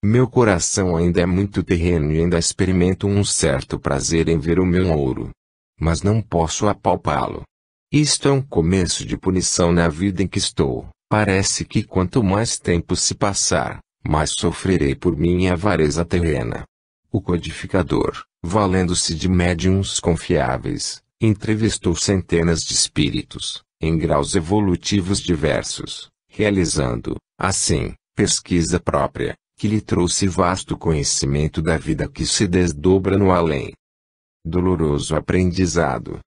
Meu coração ainda é muito terreno e ainda experimento um certo prazer em ver o meu ouro. Mas não posso apalpá-lo. Isto é um começo de punição na vida em que estou. Parece que quanto mais tempo se passar, mais sofrerei por minha avareza terrena. O codificador, valendo-se de médiuns confiáveis, entrevistou centenas de espíritos, em graus evolutivos diversos, realizando, assim, pesquisa própria, que lhe trouxe vasto conhecimento da vida que se desdobra no além. Doloroso aprendizado.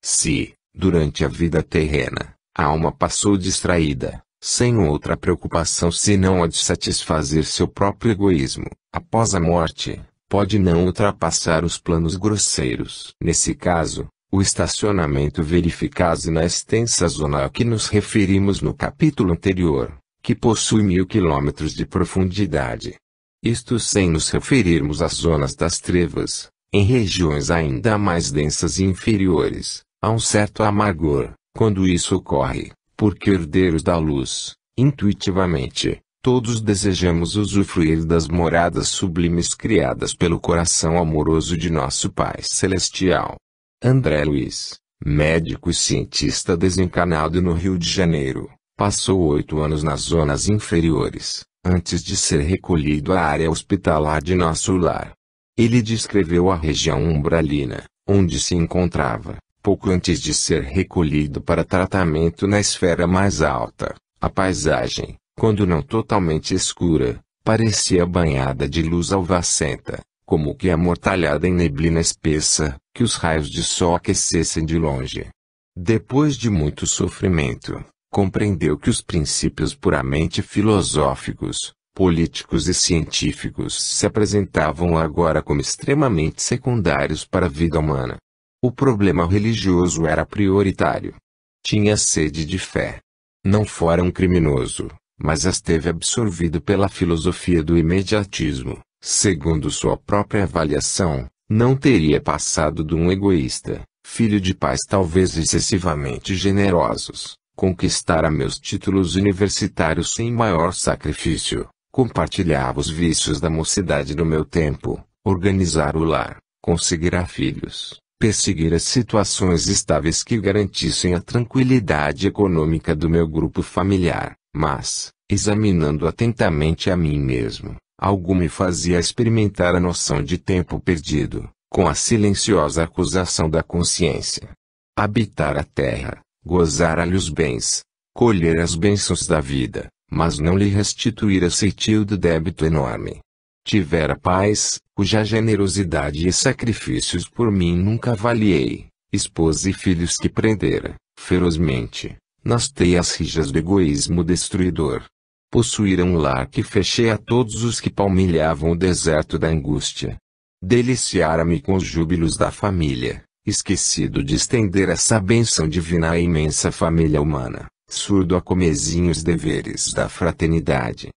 Se, durante a vida terrena, a alma passou distraída, sem outra preocupação senão a de satisfazer seu próprio egoísmo, após a morte, pode não ultrapassar os planos grosseiros. Nesse caso, o estacionamento verifica-se na extensa zona a que nos referimos no capítulo anterior, que possui 1000 quilômetros de profundidade. Isto sem nos referirmos às zonas das trevas, em regiões ainda mais densas e inferiores, há um certo amargor, quando isso ocorre, porque herdeiros da luz, intuitivamente, todos desejamos usufruir das moradas sublimes criadas pelo coração amoroso de nosso Pai Celestial. André Luiz, médico e cientista desencarnado no Rio de Janeiro, passou 8 anos nas zonas inferiores, antes de ser recolhido à área hospitalar de nosso lar. Ele descreveu a região umbralina, onde se encontrava, pouco antes de ser recolhido para tratamento na esfera mais alta. A paisagem, quando não totalmente escura, parecia banhada de luz alvacenta, como que amortalhada em neblina espessa, que os raios de sol aquecessem de longe. Depois de muito sofrimento, compreendeu que os princípios puramente filosóficos, políticos e científicos se apresentavam agora como extremamente secundários para a vida humana. O problema religioso era prioritário. Tinha sede de fé. Não fora um criminoso, mas esteve absorvido pela filosofia do imediatismo. Segundo sua própria avaliação, não teria passado de um egoísta, filho de pais talvez excessivamente generosos, conquistara meus títulos universitários sem maior sacrifício, compartilhava os vícios da mocidade do meu tempo, organizar o lar, conseguirá filhos, perseguir as situações estáveis que garantissem a tranquilidade econômica do meu grupo familiar, mas, examinando atentamente a mim mesmo, algo me fazia experimentar a noção de tempo perdido, com a silenciosa acusação da consciência. Habitar a terra, gozar-lhe os bens, colher as bênçãos da vida, mas não lhe restituir a ceitil do débito enorme. Tivera pais, cuja generosidade e sacrifícios por mim nunca avaliei, esposa e filhos que prendera, ferozmente, nas teias rijas do egoísmo destruidor. Possuíra um lar que fechei a todos os que palmilhavam o deserto da angústia. Deliciara-me com os júbilos da família, esquecido de estender essa bênção divina à imensa família humana, surdo a comezinhos deveres da fraternidade.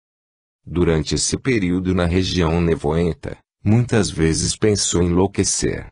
Durante esse período na região nevoenta, muitas vezes pensou em enlouquecer.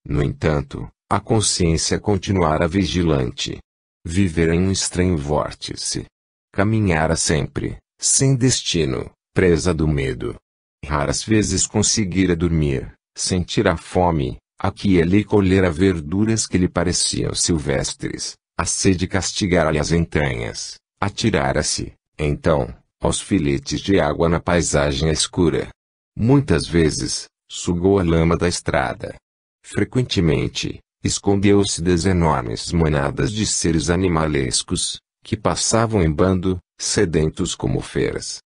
No entanto, a consciência continuara vigilante. Vivera em um estranho vórtice. Caminhara sempre, sem destino, presa do medo. Raras vezes conseguira dormir, sentir a fome, aqui e ali colhera verduras que lhe pareciam silvestres, a sede castigara-lhe as entranhas, atirara-se, então, aos filetes de água na paisagem escura. Muitas vezes, sugou a lama da estrada. Frequentemente, escondeu-se das enormes manadas de seres animalescos, que passavam em bando, sedentos como feras.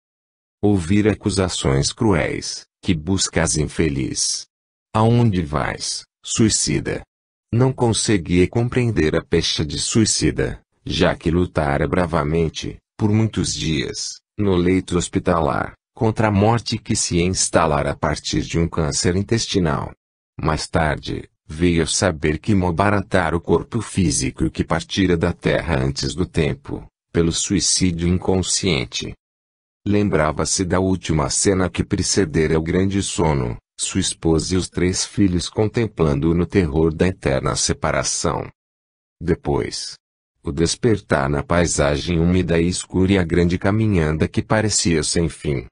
Ouvir acusações cruéis, que buscas infeliz. Aonde vais, suicida? Não conseguia compreender a pecha de suicida, já que lutara bravamente, por muitos dias, no leito hospitalar, contra a morte que se instalara a partir de um câncer intestinal. Mais tarde, veio a saber que malbaratara o corpo físico e que partira da terra antes do tempo, pelo suicídio inconsciente. Lembrava-se da última cena que precedera o grande sono, sua esposa e os 3 filhos contemplando-o no terror da eterna separação. Depois, o despertar na paisagem úmida e escura e a grande caminhanda que parecia sem fim.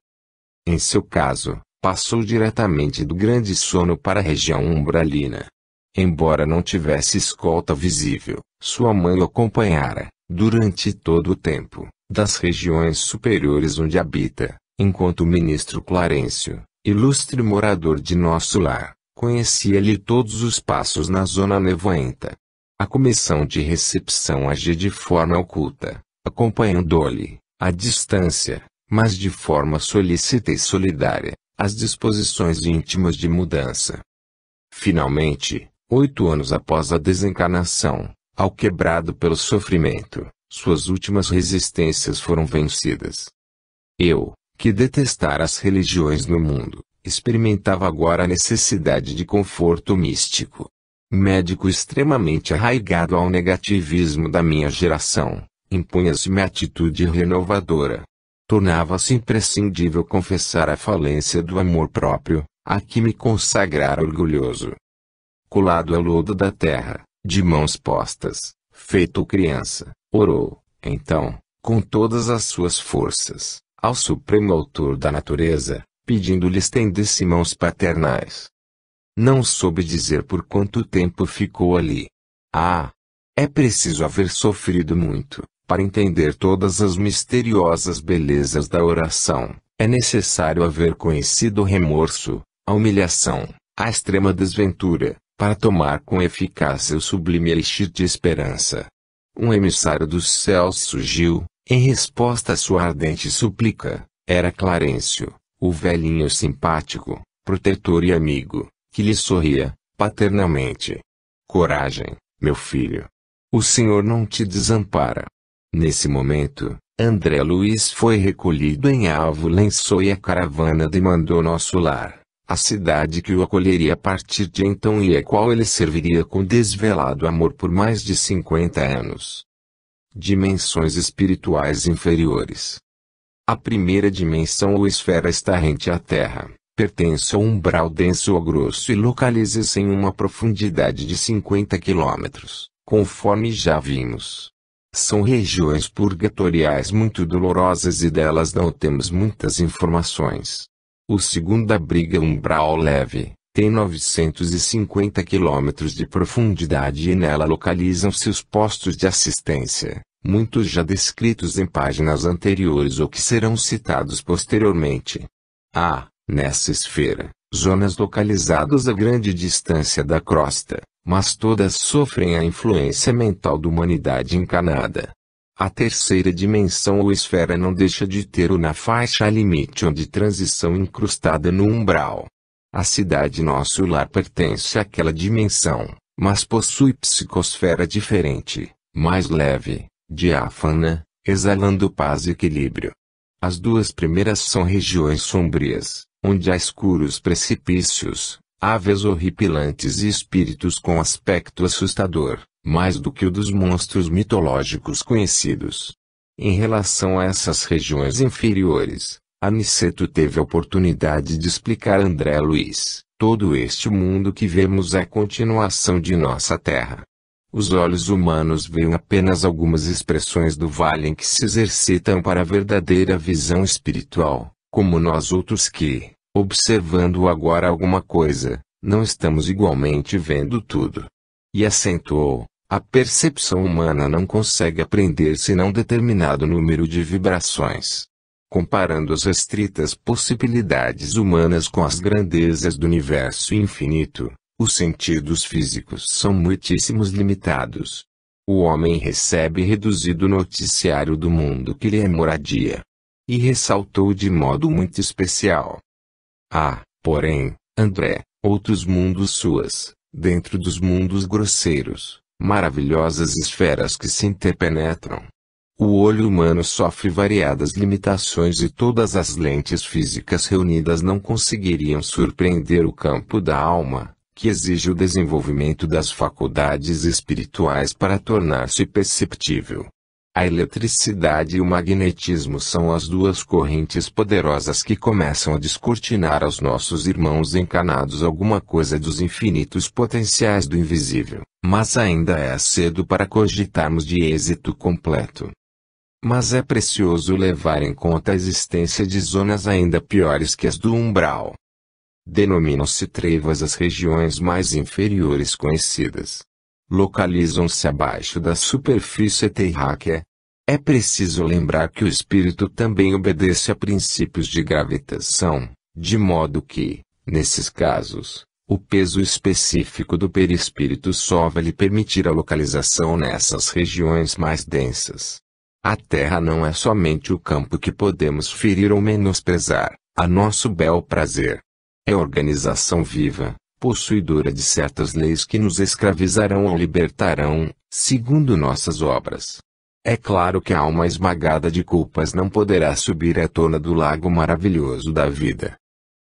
Em seu caso, passou diretamente do grande sono para a região umbralina. Embora não tivesse escolta visível, sua mãe o acompanhara, durante todo o tempo, das regiões superiores onde habita, enquanto o ministro Clarencio, ilustre morador de nosso lar, conhecia-lhe todos os passos na zona nevoenta. A comissão de recepção agia de forma oculta, acompanhando-lhe, à distância, mas de forma solícita e solidária, as disposições íntimas de mudança. Finalmente, 8 anos após a desencarnação, alquebrado pelo sofrimento, suas últimas resistências foram vencidas. Eu, que detestara as religiões no mundo, experimentava agora a necessidade de conforto místico. Médico extremamente arraigado ao negativismo da minha geração, impunha-se-me atitude renovadora. Tornava-se imprescindível confessar a falência do amor próprio, a que me consagrara orgulhoso. Colado ao lodo da terra, de mãos postas, feito criança, orou, então, com todas as suas forças, ao Supremo Autor da natureza, pedindo-lhe estendesse mãos paternais. Não soube dizer por quanto tempo ficou ali. Ah! É preciso haver sofrido muito, para entender todas as misteriosas belezas da oração. É necessário haver conhecido o remorso, a humilhação, a extrema desventura, para tomar com eficácia o sublime elixir de esperança. Um emissário dos céus surgiu, em resposta à sua ardente súplica. Era Clarencio, o velhinho simpático, protetor e amigo, que lhe sorria, paternalmente. Coragem, meu filho. O Senhor não te desampara. Nesse momento, André Luiz foi recolhido em alvo lençol e a caravana demandou nosso lar, a cidade que o acolheria a partir de então e a qual ele serviria com desvelado amor por mais de 50 anos. Dimensões espirituais inferiores. A primeira dimensão ou esfera está rente à Terra. Pertence ao umbral denso ou grosso e localiza-se em uma profundidade de 50 quilômetros, conforme já vimos. São regiões purgatoriais muito dolorosas e delas não temos muitas informações. O segundo abriga umbral leve, tem 950 quilômetros de profundidade e nela localizam-se os postos de assistência, muitos já descritos em páginas anteriores ou que serão citados posteriormente. Nessa esfera, zonas localizadas a grande distância da crosta, mas todas sofrem a influência mental da humanidade encarnada. A terceira dimensão ou esfera não deixa de ter na faixa limite ou de transição incrustada no umbral. A cidade nosso lar pertence àquela dimensão, mas possui psicosfera diferente, mais leve, diáfana, exalando paz e equilíbrio. As duas primeiras são regiões sombrias, onde há escuros precipícios, aves horripilantes e espíritos com aspecto assustador, mais do que o dos monstros mitológicos conhecidos. Em relação a essas regiões inferiores, Aniceto teve a oportunidade de explicar a André Luiz: todo este mundo que vemos é a continuação de nossa Terra. Os olhos humanos veem apenas algumas expressões do vale em que se exercitam para a verdadeira visão espiritual, como nós outros que, observando agora alguma coisa, não estamos igualmente vendo tudo. E acentuou: a percepção humana não consegue aprender senão determinado número de vibrações. Comparando as restritas possibilidades humanas com as grandezas do universo infinito, os sentidos físicos são muitíssimos limitados. O homem recebe reduzido o noticiário do mundo que lhe é moradia. E ressaltou de modo muito especial: porém, André, outros mundos suas, dentro dos mundos grosseiros, maravilhosas esferas que se interpenetram. O olho humano sofre variadas limitações e todas as lentes físicas reunidas não conseguiriam surpreender o campo da alma, que exige o desenvolvimento das faculdades espirituais para tornar-se perceptível. A eletricidade e o magnetismo são as duas correntes poderosas que começam a descortinar aos nossos irmãos encarnados alguma coisa dos infinitos potenciais do invisível, mas ainda é cedo para cogitarmos de êxito completo. Mas é precioso levar em conta a existência de zonas ainda piores que as do umbral. Denominam-se trevas as regiões mais inferiores conhecidas. Localizam-se abaixo da superfície terráquea. É preciso lembrar que o espírito também obedece a princípios de gravitação, de modo que, nesses casos, o peso específico do perispírito só vai lhe permitir a localização nessas regiões mais densas. A Terra não é somente o campo que podemos ferir ou menosprezar, a nosso bel prazer. É organização viva, possuidora de certas leis que nos escravizarão ou libertarão, segundo nossas obras. É claro que a alma esmagada de culpas não poderá subir à tona do lago maravilhoso da vida.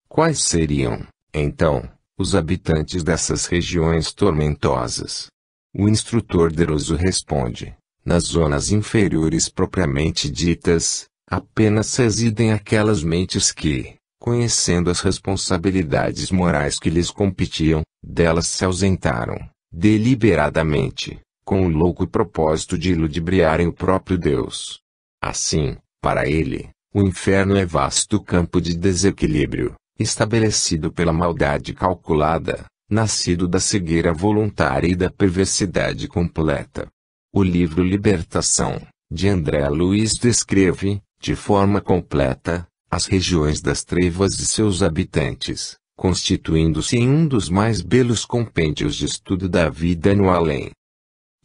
Quais seriam, então, os habitantes dessas regiões tormentosas? O instrutor Deroso responde: nas zonas inferiores propriamente ditas, apenas residem aquelas mentes que, conhecendo as responsabilidades morais que lhes competiam, delas se ausentaram, deliberadamente, com o louco propósito de ludibriarem o próprio Deus. Assim, para ele, o inferno é vasto campo de desequilíbrio, estabelecido pela maldade calculada, nascido da cegueira voluntária e da perversidade completa. O livro Libertação, de André Luiz descreve, de forma completa, as regiões das trevas e seus habitantes, constituindo-se em um dos mais belos compêndios de estudo da vida no além.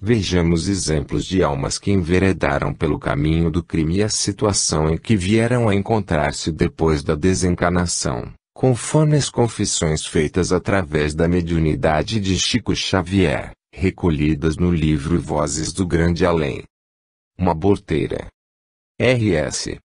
Vejamos exemplos de almas que enveredaram pelo caminho do crime e a situação em que vieram a encontrar-se depois da desencarnação, conforme as confissões feitas através da mediunidade de Chico Xavier, recolhidas no livro Vozes do Grande Além. Uma aborteira. R.S.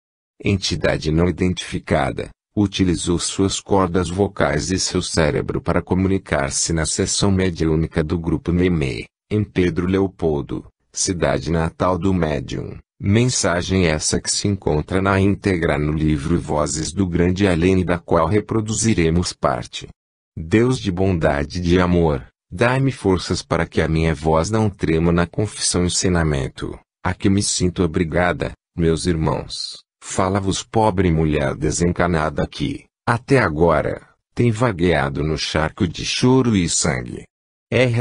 Entidade não identificada, utilizou suas cordas vocais e seu cérebro para comunicar-se na sessão mediúnica do grupo Memei, em Pedro Leopoldo, cidade natal do médium. Mensagem essa que se encontra na íntegra no livro Vozes do Grande Além, da qual reproduziremos parte. Deus de bondade e de amor, dai-me forças para que a minha voz não trema na confissão e ensinamento, a que me sinto obrigada, meus irmãos. Fala-vos pobre mulher desencanada que, até agora, tem vagueado no charco de choro e sangue.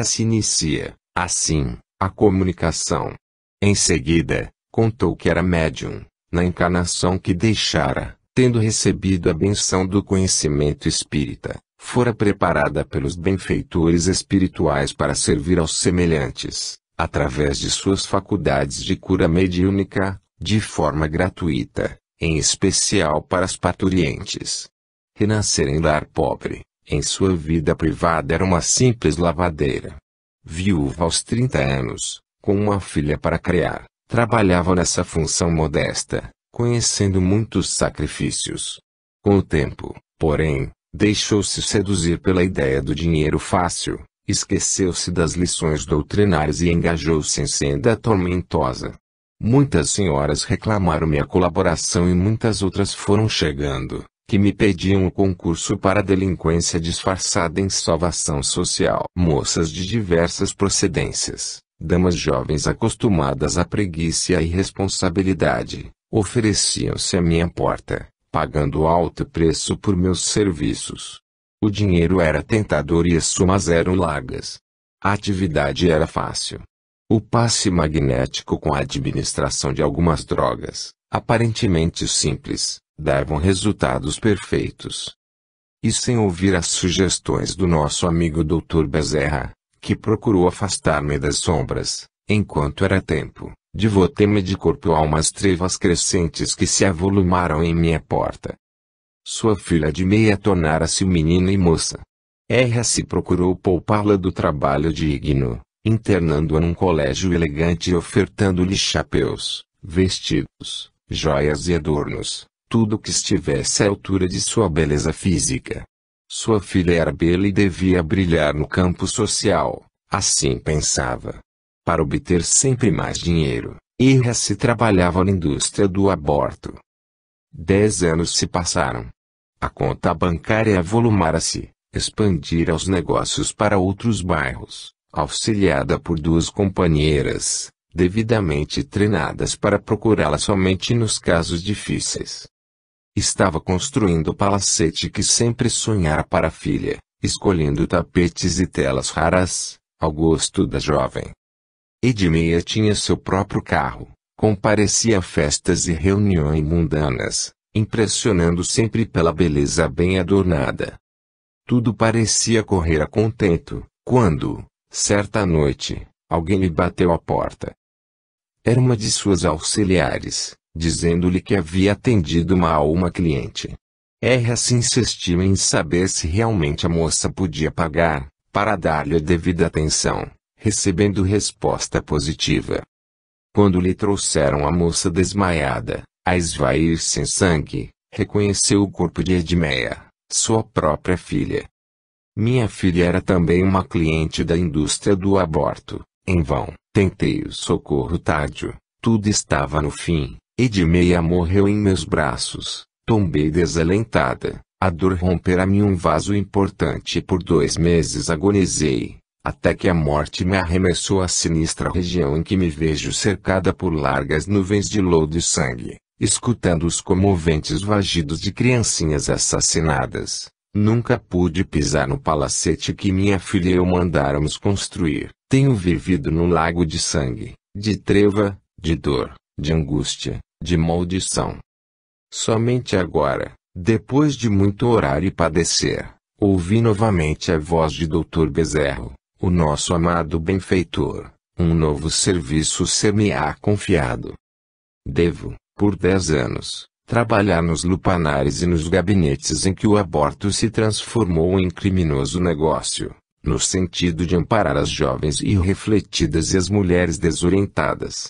Se inicia, assim, a comunicação. Em seguida, contou que era médium, na encarnação que deixara, tendo recebido a benção do conhecimento espírita, fora preparada pelos benfeitores espirituais para servir aos semelhantes, através de suas faculdades de cura mediúnica, de forma gratuita, em especial para as parturientes. Renascer em lar pobre, em sua vida privada era uma simples lavadeira. Viúva aos 30 anos, com uma filha para criar, trabalhava nessa função modesta, conhecendo muitos sacrifícios. Com o tempo, porém, deixou-se seduzir pela ideia do dinheiro fácil, esqueceu-se das lições doutrinárias e engajou-se em senda tormentosa. Muitas senhoras reclamaram minha colaboração e muitas outras foram chegando, que me pediam o concurso para delinquência disfarçada em salvação social. Moças de diversas procedências, damas jovens acostumadas à preguiça e à irresponsabilidade, ofereciam-se à minha porta, pagando alto preço por meus serviços. O dinheiro era tentador e as sumas eram largas. A atividade era fácil. O passe magnético com a administração de algumas drogas, aparentemente simples, davam resultados perfeitos. E sem ouvir as sugestões do nosso amigo Dr. Bezerra, que procurou afastar-me das sombras, enquanto era tempo, devotei-me de corpo e alma às trevas crescentes que se avolumaram em minha porta. Sua filha de meia tornara-se menina e moça. R.S. procurou poupá-la do trabalho digno, internando-a num colégio elegante e ofertando-lhe chapéus, vestidos, joias e adornos, tudo que estivesse à altura de sua beleza física. Sua filha era bela e devia brilhar no campo social, assim pensava. Para obter sempre mais dinheiro, R.S. trabalhava na indústria do aborto. 10 anos se passaram. A conta bancária avolumara-se, expandira os negócios para outros bairros, auxiliada por 2 companheiras, devidamente treinadas para procurá-la somente nos casos difíceis. Estava construindo o palacete que sempre sonhara para a filha, escolhendo tapetes e telas raras, ao gosto da jovem. Edmeia tinha seu próprio carro, comparecia a festas e reuniões mundanas, impressionando sempre pela beleza bem adornada. Tudo parecia correr a contento, quando, certa noite, alguém lhe bateu à porta. Era uma de suas auxiliares, dizendo-lhe que havia atendido mal uma cliente. R.S. insistiu em saber se realmente a moça podia pagar, para dar-lhe a devida atenção, recebendo resposta positiva. Quando lhe trouxeram a moça desmaiada, a esvair-se em sangue, reconheceu o corpo de Edmeia, sua própria filha. Minha filha era também uma cliente da indústria do aborto. Em vão, tentei o socorro tardio, tudo estava no fim. Edmeia morreu em meus braços, tombei desalentada, a dor rompera-me um vaso importante e por 2 meses agonizei, até que a morte me arremessou à sinistra região em que me vejo cercada por largas nuvens de lodo e sangue, escutando os comoventes vagidos de criancinhas assassinadas. Nunca pude pisar no palacete que minha filha e eu mandáramos construir. Tenho vivido no lago de sangue, de treva, de dor, de angústia, de maldição. Somente agora, depois de muito orar e padecer, ouvi novamente a voz de Dr. Bezerro, o nosso amado benfeitor. Um novo serviço ser-me-á confiado. Devo, por 10 anos, trabalhar nos lupanares e nos gabinetes em que o aborto se transformou em criminoso negócio, no sentido de amparar as jovens irrefletidas e as mulheres desorientadas.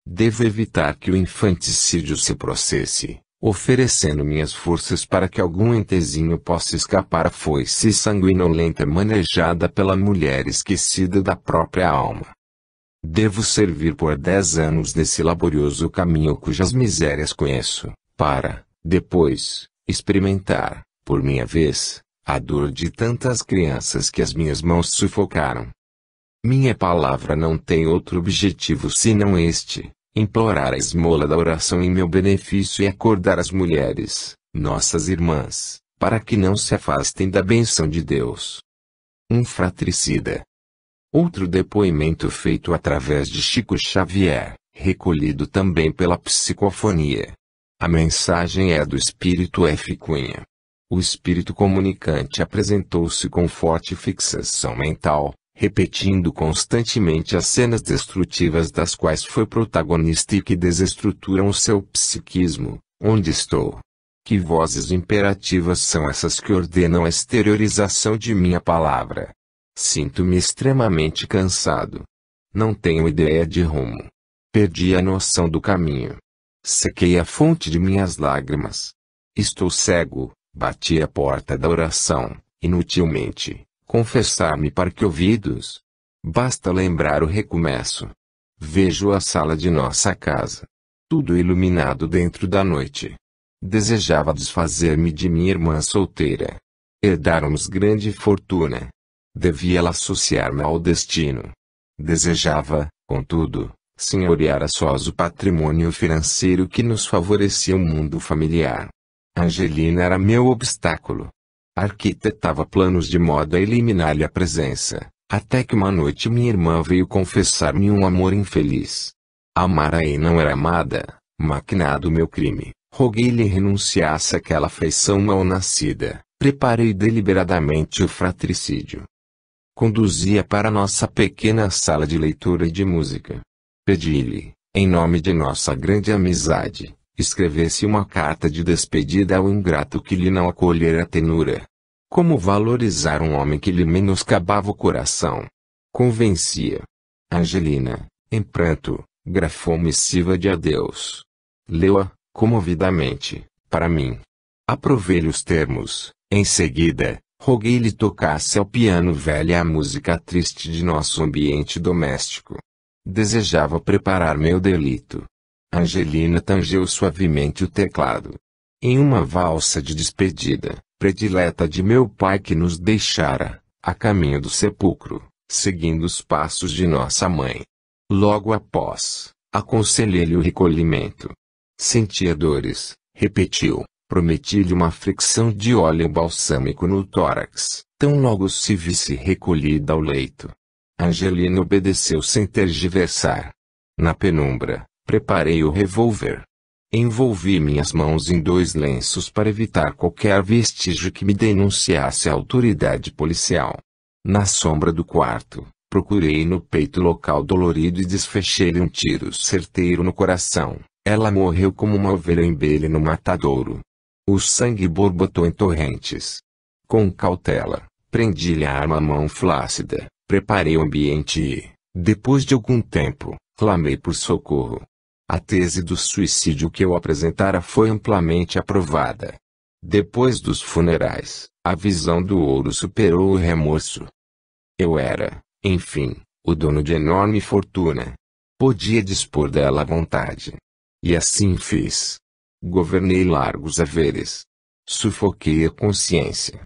Devo evitar que o infanticídio se processe, oferecendo minhas forças para que algum entezinho possa escapar à foice sanguinolenta manejada pela mulher esquecida da própria alma. Devo servir por 10 anos nesse laborioso caminho cujas misérias conheço, para, depois, experimentar, por minha vez, a dor de tantas crianças que as minhas mãos sufocaram. Minha palavra não tem outro objetivo senão este: implorar a esmola da oração em meu benefício e acordar as mulheres, nossas irmãs, para que não se afastem da bênção de Deus. Um fratricida. Outro depoimento feito através de Chico Xavier, recolhido também pela psicofonia. A mensagem é do Espírito F. Cunha. O espírito comunicante apresentou-se com forte fixação mental, repetindo constantemente as cenas destrutivas das quais foi protagonista e que desestruturam o seu psiquismo. Onde estou? Que vozes imperativas são essas que ordenam a exteriorização de minha palavra? Sinto-me extremamente cansado. Não tenho ideia de rumo. Perdi a noção do caminho. Sequei a fonte de minhas lágrimas. Estou cego. Bati a porta da oração, inutilmente. Confessar-me para que ouvidos? Basta lembrar o recomeço. Vejo a sala de nossa casa. Tudo iluminado dentro da noite. Desejava desfazer-me de minha irmã solteira. Herdáramos grande fortuna. Devia-la associar-me ao destino. Desejava, contudo, senhorear a sós o patrimônio financeiro que nos favorecia o mundo familiar. Angelina era meu obstáculo. Arquitetava planos de modo a eliminar-lhe a presença, até que uma noite minha irmã veio confessar-me um amor infeliz. Amara e não era amada, maquinado meu crime, roguei-lhe renunciasse àquela afeição mal-nascida, preparei deliberadamente o fratricídio. Conduzia para nossa pequena sala de leitura e de música. Pedi-lhe, em nome de nossa grande amizade, escrevesse uma carta de despedida ao ingrato que lhe não acolhera a tenura. Como valorizar um homem que lhe menoscabava o coração? Convencia. Angelina, em pranto, grafou missiva de adeus. Leu-a, comovidamente, para mim. Aprovei-lhe os termos. Em seguida, roguei-lhe tocasse ao piano velha a música triste de nosso ambiente doméstico. Desejava preparar meu delito. Angelina tangeu suavemente o teclado. Em uma valsa de despedida, predileta de meu pai que nos deixara, a caminho do sepulcro, seguindo os passos de nossa mãe. Logo após, aconselhei-lhe o recolhimento. Sentia dores, repetiu. Prometi-lhe uma fricção de óleo balsâmico no tórax, tão logo se visse recolhida ao leito. Angelina obedeceu sem tergiversar. Na penumbra, preparei o revólver. Envolvi minhas mãos em 2 lenços para evitar qualquer vestígio que me denunciasse a autoridade policial. Na sombra do quarto, procurei no peito o local dolorido e desfechei-lhe um tiro certeiro no coração. Ela morreu como uma ovelha em bele no matadouro. O sangue borbotou em torrentes. Com cautela, prendi-lhe a arma à mão flácida, preparei o ambiente e, depois de algum tempo, clamei por socorro. A tese do suicídio que eu apresentara foi amplamente aprovada. Depois dos funerais, a visão do ouro superou o remorso. Eu era, enfim, o dono de enorme fortuna. Podia dispor dela à vontade. E assim fiz. Governei largos haveres. Sufoquei a consciência.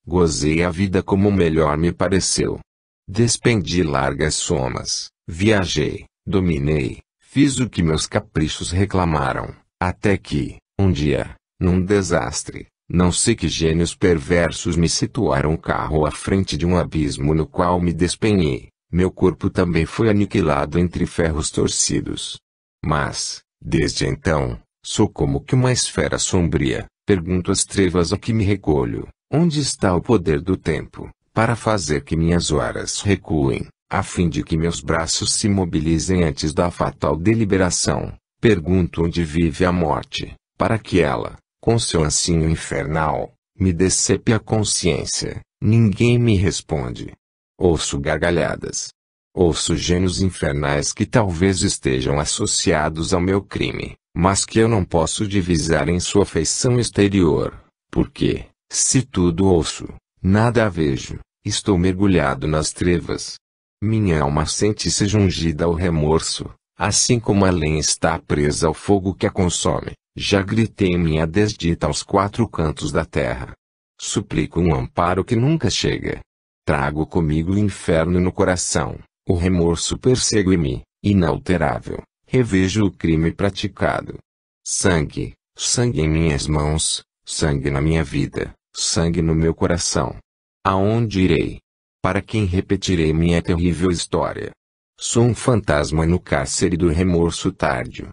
Gozei a vida como melhor me pareceu. Despendi largas somas, viajei, dominei, fiz o que meus caprichos reclamaram, até que, um dia, num desastre, não sei que gênios perversos me situaram o carro à frente de um abismo no qual me despenhei, meu corpo também foi aniquilado entre ferros torcidos. Mas, desde então, sou como que uma esfera sombria, pergunto às trevas a que me recolho, onde está o poder do tempo, para fazer que minhas horas recuem, a fim de que meus braços se mobilizem antes da fatal deliberação. Pergunto onde vive a morte, para que ela, com seu ancinho infernal, me decepe a consciência. Ninguém me responde. Ouço gargalhadas. Ouço gênios infernais que talvez estejam associados ao meu crime, mas que eu não posso divisar em sua feição exterior, porque, se tudo ouço, nada vejo, estou mergulhado nas trevas. Minha alma sente-se jungida ao remorso, assim como a lenha está presa ao fogo que a consome. Já gritei minha desdita aos 4 cantos da terra. Suplico um amparo que nunca chega. Trago comigo o inferno no coração. O remorso persegue-me, inalterável. Revejo o crime praticado. Sangue, sangue em minhas mãos, sangue na minha vida, sangue no meu coração. Aonde irei? Para quem repetirei minha terrível história? Sou um fantasma no cárcere do remorso tardio.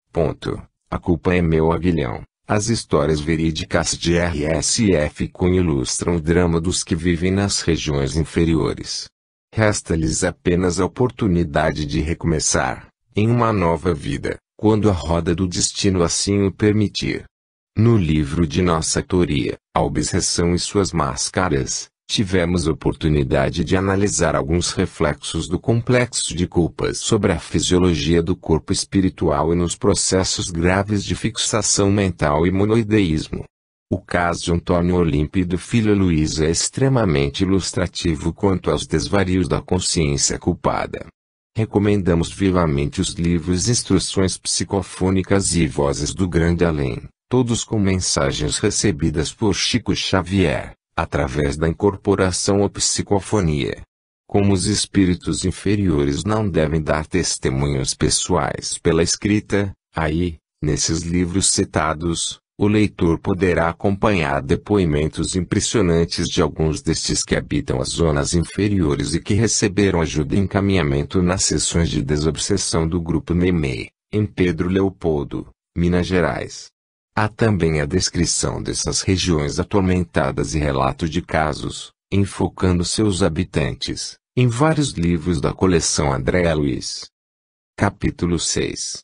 Ponto. A culpa é meu aguilhão. As histórias verídicas de R.S.F. Kuhn ilustram o drama dos que vivem nas regiões inferiores. Resta-lhes apenas a oportunidade de recomeçar, em uma nova vida, quando a roda do destino assim o permitir. No livro de nossa autoria, A Obsessão e Suas Máscaras, tivemos oportunidade de analisar alguns reflexos do complexo de culpas sobre a fisiologia do corpo espiritual e nos processos graves de fixação mental e monoideísmo. O caso de Antônio Olímpio e do filho Luiz é extremamente ilustrativo quanto aos desvarios da consciência culpada. Recomendamos vivamente os livros Instruções Psicofônicas e Vozes do Grande Além, todos com mensagens recebidas por Chico Xavier, através da incorporação ou psicofonia. Como os espíritos inferiores não devem dar testemunhos pessoais pela escrita, aí, nesses livros citados, o leitor poderá acompanhar depoimentos impressionantes de alguns destes que habitam as zonas inferiores e que receberam ajuda e encaminhamento nas sessões de desobsessão do Grupo Meimei, em Pedro Leopoldo, Minas Gerais. Há também a descrição dessas regiões atormentadas e relato de casos, enfocando seus habitantes, em vários livros da coleção Andréa Luiz. Capítulo 6.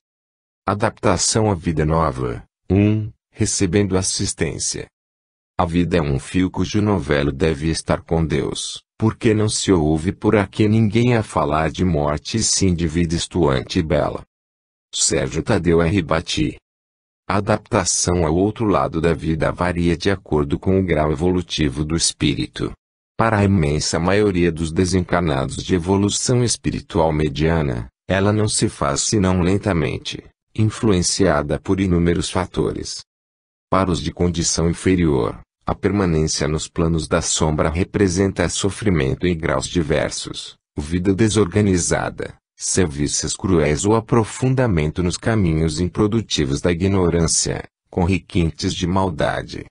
Adaptação à vida nova. 1. Recebendo assistência. A vida é um fio cujo novelo deve estar com Deus, porque não se ouve por aqui ninguém a falar de morte e sim de vida estuante e bela. Sérgio Tadeu R. Bati. A adaptação ao outro lado da vida varia de acordo com o grau evolutivo do espírito. Para a imensa maioria dos desencarnados de evolução espiritual mediana, ela não se faz senão lentamente, influenciada por inúmeros fatores. Para os de condição inferior, a permanência nos planos da sombra representa sofrimento em graus diversos, vida desorganizada, serviços cruéis ou aprofundamento nos caminhos improdutivos da ignorância, com requintes de maldade.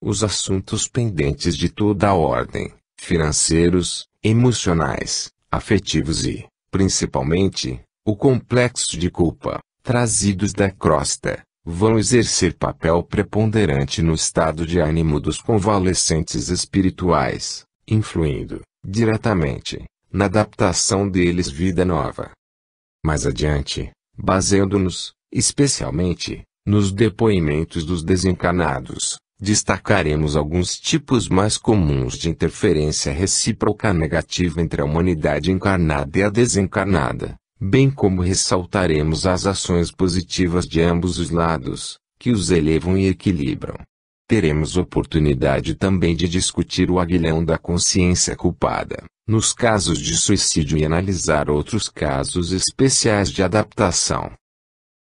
Os assuntos pendentes de toda a ordem, financeiros, emocionais, afetivos e, principalmente, o complexo de culpa, trazidos da crosta, vão exercer papel preponderante no estado de ânimo dos convalescentes espirituais, influindo, diretamente, na adaptação deles vida nova. Mais adiante, baseando-nos, especialmente, nos depoimentos dos desencarnados, destacaremos alguns tipos mais comuns de interferência recíproca negativa entre a humanidade encarnada e a desencarnada, bem como ressaltaremos as ações positivas de ambos os lados, que os elevam e equilibram. Teremos oportunidade também de discutir o aguilhão da consciência culpada, nos casos de suicídio e analisar outros casos especiais de adaptação.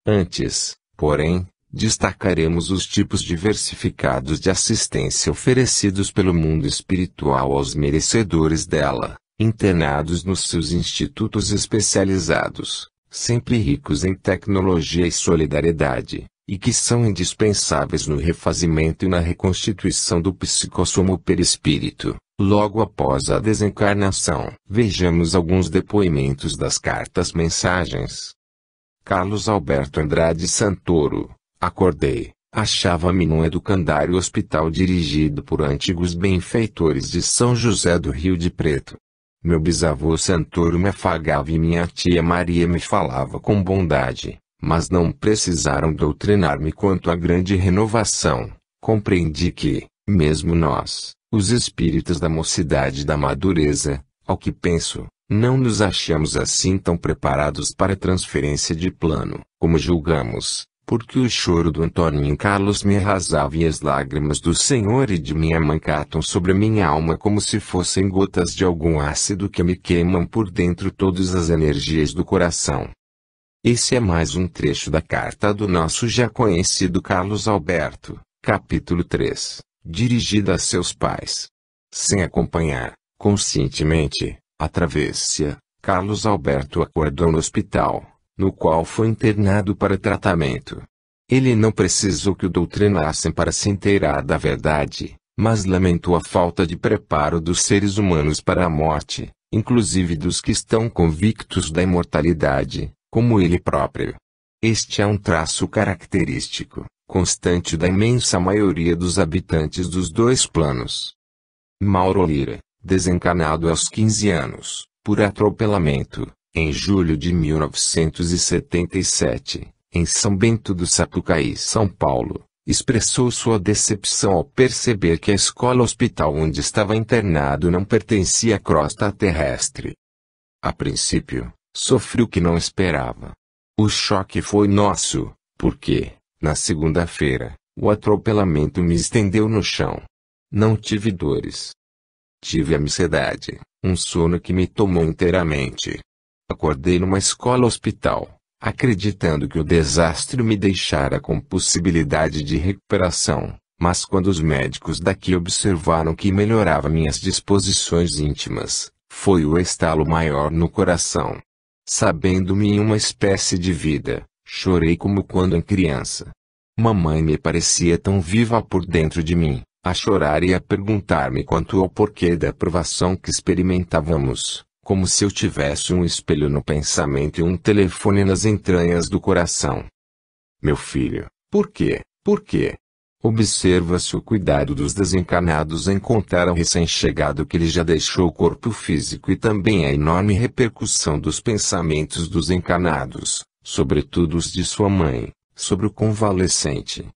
Antes, porém, destacaremos os tipos diversificados de assistência oferecidos pelo mundo espiritual aos merecedores dela, internados nos seus institutos especializados, sempre ricos em tecnologia e solidariedade, e que são indispensáveis no refazimento e na reconstituição do psicossomo perispírito, logo após a desencarnação. Vejamos alguns depoimentos das cartas-mensagens. Carlos Alberto Andrade Santoro. Acordei, achava-me num educandário hospital dirigido por antigos benfeitores de São José do Rio de Preto. Meu bisavô Santoro me afagava e minha tia Maria me falava com bondade, mas não precisaram doutrinar-me quanto à grande renovação. Compreendi que, mesmo nós, os espíritos da mocidade e da madureza, ao que penso, não nos achamos assim tão preparados para a transferência de plano, como julgamos. Porque o choro do Antoninho Carlos me arrasava e as lágrimas do Senhor e de minha mãe catam sobre minha alma como se fossem gotas de algum ácido que me queimam por dentro todas as energias do coração. Esse é mais um trecho da carta do nosso já conhecido Carlos Alberto, capítulo 3, dirigida a seus pais. Sem acompanhar, conscientemente, a travessia, Carlos Alberto acordou no hospital, no qual foi internado para tratamento. Ele não precisou que o doutrinassem para se inteirar da verdade, mas lamentou a falta de preparo dos seres humanos para a morte, inclusive dos que estão convictos da imortalidade, como ele próprio. Este é um traço característico, constante da imensa maioria dos habitantes dos dois planos. Mauro Lira, desencarnado aos 15 anos, por atropelamento, em julho de 1977, em São Bento do Sapucaí, São Paulo, expressou sua decepção ao perceber que a escola-hospital onde estava internado não pertencia à crosta terrestre. A princípio, sofri o que não esperava. O choque foi nosso, porque, na segunda-feira, o atropelamento me estendeu no chão. Não tive dores. Tive ansiedade, um sono que me tomou inteiramente. Acordei numa escola-hospital, acreditando que o desastre me deixara com possibilidade de recuperação, mas quando os médicos daqui observaram que melhorava minhas disposições íntimas, foi o estalo maior no coração. Sabendo-me em uma espécie de vida, chorei como quando em criança. Mamãe me parecia tão viva por dentro de mim, a chorar e a perguntar-me quanto ao porquê da provação que experimentávamos. Como se eu tivesse um espelho no pensamento e um telefone nas entranhas do coração. Meu filho, por quê? Por quê? Observa-se o cuidado dos desencarnados em contar ao recém-chegado que ele já deixou o corpo físico e também a enorme repercussão dos pensamentos dos encarnados, sobretudo os de sua mãe, sobre o convalescente.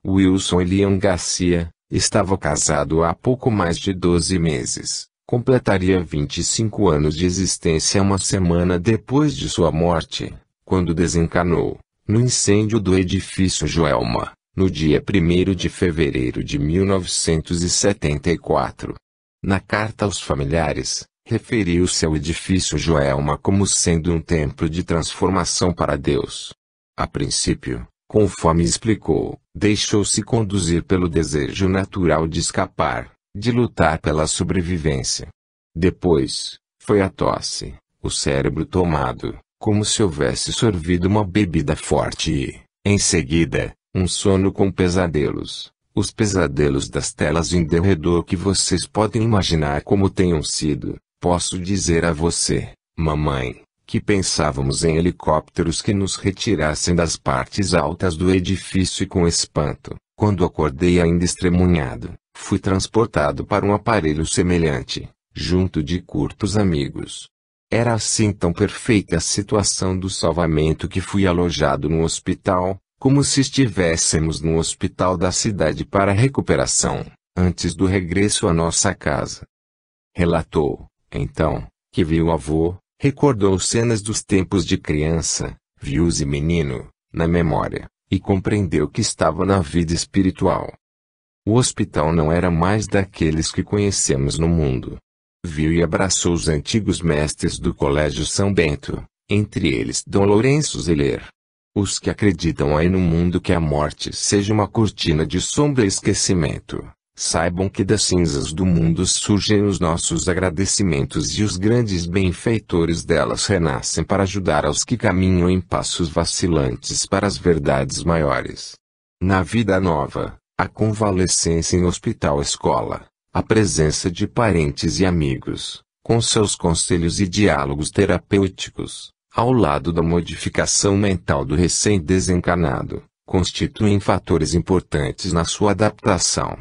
Wilson Elian Garcia, estava casado há pouco mais de 12 meses. Completaria 25 anos de existência uma semana depois de sua morte, quando desencarnou, no incêndio do edifício Joelma, no dia 1º de fevereiro de 1974. Na carta aos familiares, referiu-se ao edifício Joelma como sendo um templo de transformação para Deus. A princípio, conforme explicou, deixou-se conduzir pelo desejo natural de escapar, de lutar pela sobrevivência. Depois, foi a tosse, o cérebro tomado, como se houvesse sorvido uma bebida forte e, em seguida, um sono com pesadelos. Os pesadelos das telas em derredor que vocês podem imaginar como tenham sido. Posso dizer a você, mamãe, que pensávamos em helicópteros que nos retirassem das partes altas do edifício e com espanto, quando acordei ainda estremunhado, fui transportado para um aparelho semelhante, junto de curtos amigos. Era assim tão perfeita a situação do salvamento que fui alojado no hospital, como se estivéssemos no hospital da cidade para recuperação, antes do regresso à nossa casa. Relatou, então, que viu o avô, recordou cenas dos tempos de criança, viu-se menino, na memória, e compreendeu que estava na vida espiritual. O hospital não era mais daqueles que conhecemos no mundo. Viu e abraçou os antigos mestres do Colégio São Bento, entre eles Dom Lourenço Zeller. Os que acreditam aí no mundo que a morte seja uma cortina de sombra e esquecimento, saibam que das cinzas do mundo surgem os nossos agradecimentos e os grandes benfeitores delas renascem para ajudar aos que caminham em passos vacilantes para as verdades maiores. Na vida nova, a convalescência em hospital-escola, a presença de parentes e amigos, com seus conselhos e diálogos terapêuticos, ao lado da modificação mental do recém-desencarnado, constituem fatores importantes na sua adaptação.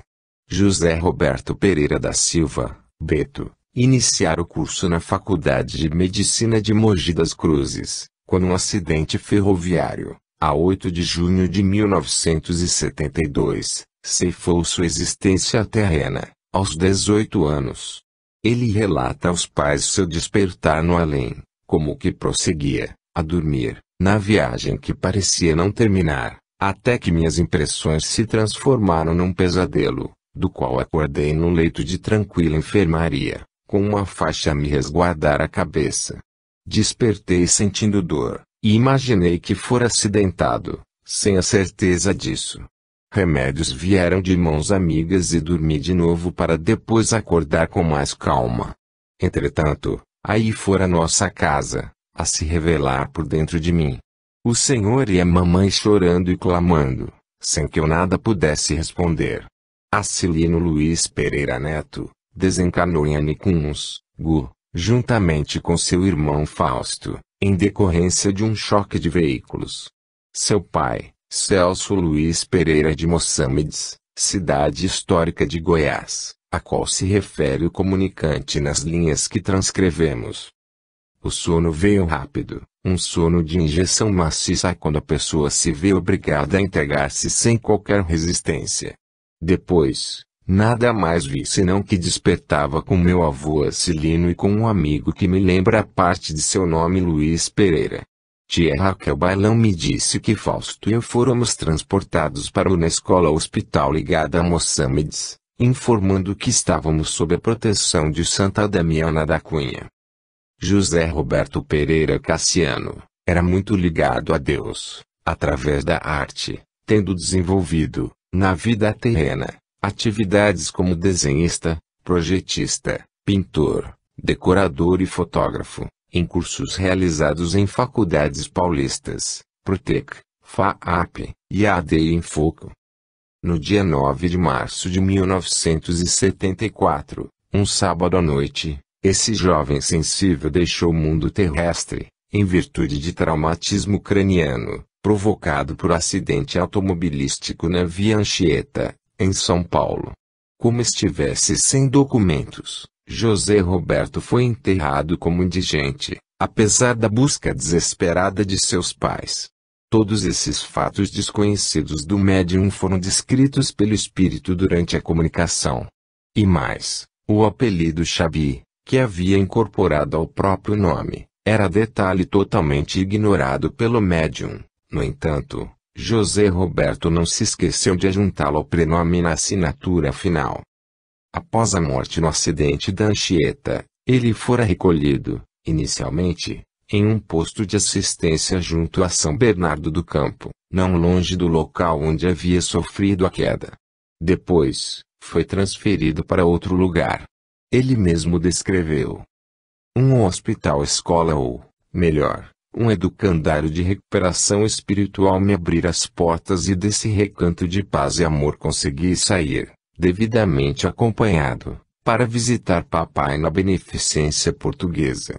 José Roberto Pereira da Silva, Beto, iniciar o curso na Faculdade de Medicina de Mogi das Cruzes, quando um acidente ferroviário, a 8 de junho de 1972, ceifou sua existência terrena, aos 18 anos. Ele relata aos pais seu despertar no além, como que prosseguia, a dormir, na viagem que parecia não terminar, até que minhas impressões se transformaram num pesadelo, do qual acordei no leito de tranquila enfermaria, com uma faixa a me resguardar a cabeça. Despertei sentindo dor, e imaginei que fora acidentado, sem a certeza disso. Remédios vieram de mãos amigas e dormi de novo para depois acordar com mais calma. Entretanto, aí fora nossa casa, a se revelar por dentro de mim. O senhor e a mamãe chorando e clamando, sem que eu nada pudesse responder. Acilino Luiz Pereira Neto, desencarnou em Anicuns, Gu, juntamente com seu irmão Fausto, em decorrência de um choque de veículos. Seu pai, Celso Luiz Pereira de Mossâmedes, cidade histórica de Goiás, a qual se refere o comunicante nas linhas que transcrevemos. O sono veio rápido, um sono de injeção maciça quando a pessoa se vê obrigada a entregar-se sem qualquer resistência. Depois, nada mais vi senão que despertava com meu avô Acilino e com um amigo que me lembra a parte de seu nome Luiz Pereira. Tia Raquel Bailão me disse que Fausto e eu fôramos transportados para uma escola-hospital ligada a Mossâmedes, informando que estávamos sob a proteção de Santa Damiana da Cunha. José Roberto Pereira Cassiano, era muito ligado a Deus, através da arte, tendo desenvolvido, na vida terrena, atividades como desenhista, projetista, pintor, decorador e fotógrafo, em cursos realizados em faculdades paulistas, Protec, FAAP, e AD em Foco. No dia 9 de março de 1974, um sábado à noite, esse jovem sensível deixou o mundo terrestre, em virtude de traumatismo craniano, provocado por acidente automobilístico na Via Anchieta, em São Paulo. Como estivesse sem documentos, José Roberto foi enterrado como indigente, apesar da busca desesperada de seus pais. Todos esses fatos desconhecidos do médium foram descritos pelo espírito durante a comunicação. E mais, o apelido Xabi, que havia incorporado ao próprio nome, era detalhe totalmente ignorado pelo médium. No entanto, José Roberto não se esqueceu de adjuntá-lo ao prenome na assinatura final. Após a morte no acidente da Anchieta, ele fora recolhido, inicialmente, em um posto de assistência junto a São Bernardo do Campo, não longe do local onde havia sofrido a queda. Depois, foi transferido para outro lugar. Ele mesmo descreveu um hospital-escola ou, melhor, um educandário de recuperação espiritual me abrir as portas e desse recanto de paz e amor consegui sair, devidamente acompanhado, para visitar papai na Beneficência Portuguesa.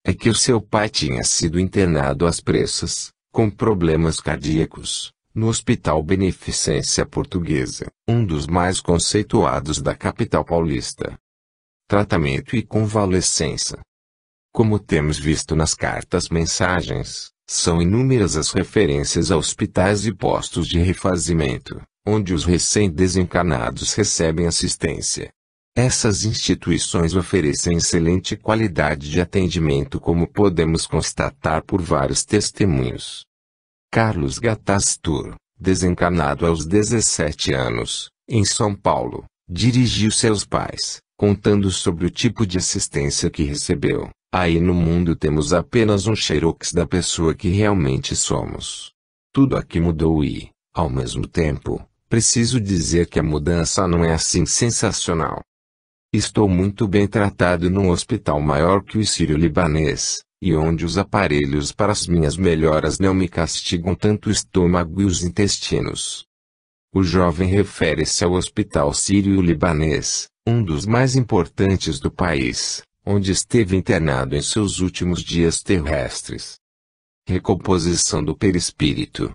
É que o seu pai tinha sido internado às pressas, com problemas cardíacos, no Hospital Beneficência Portuguesa, um dos mais conceituados da capital paulista. Tratamento e convalescença. Como temos visto nas cartas-mensagens, são inúmeras as referências a hospitais e postos de refazimento, onde os recém-desencarnados recebem assistência. Essas instituições oferecem excelente qualidade de atendimento, como podemos constatar por vários testemunhos. Carlos Gattastur, desencarnado aos 17 anos, em São Paulo, dirigiu seus pais, contando sobre o tipo de assistência que recebeu. Aí no mundo temos apenas um xerox da pessoa que realmente somos. Tudo aqui mudou e, ao mesmo tempo, preciso dizer que a mudança não é assim sensacional. Estou muito bem tratado num hospital maior que o Sírio-Libanês, e onde os aparelhos para as minhas melhoras não me castigam tanto o estômago e os intestinos. O jovem refere-se ao Hospital Sírio-Libanês, um dos mais importantes do país, onde esteve internado em seus últimos dias terrestres. Recomposição do perispírito.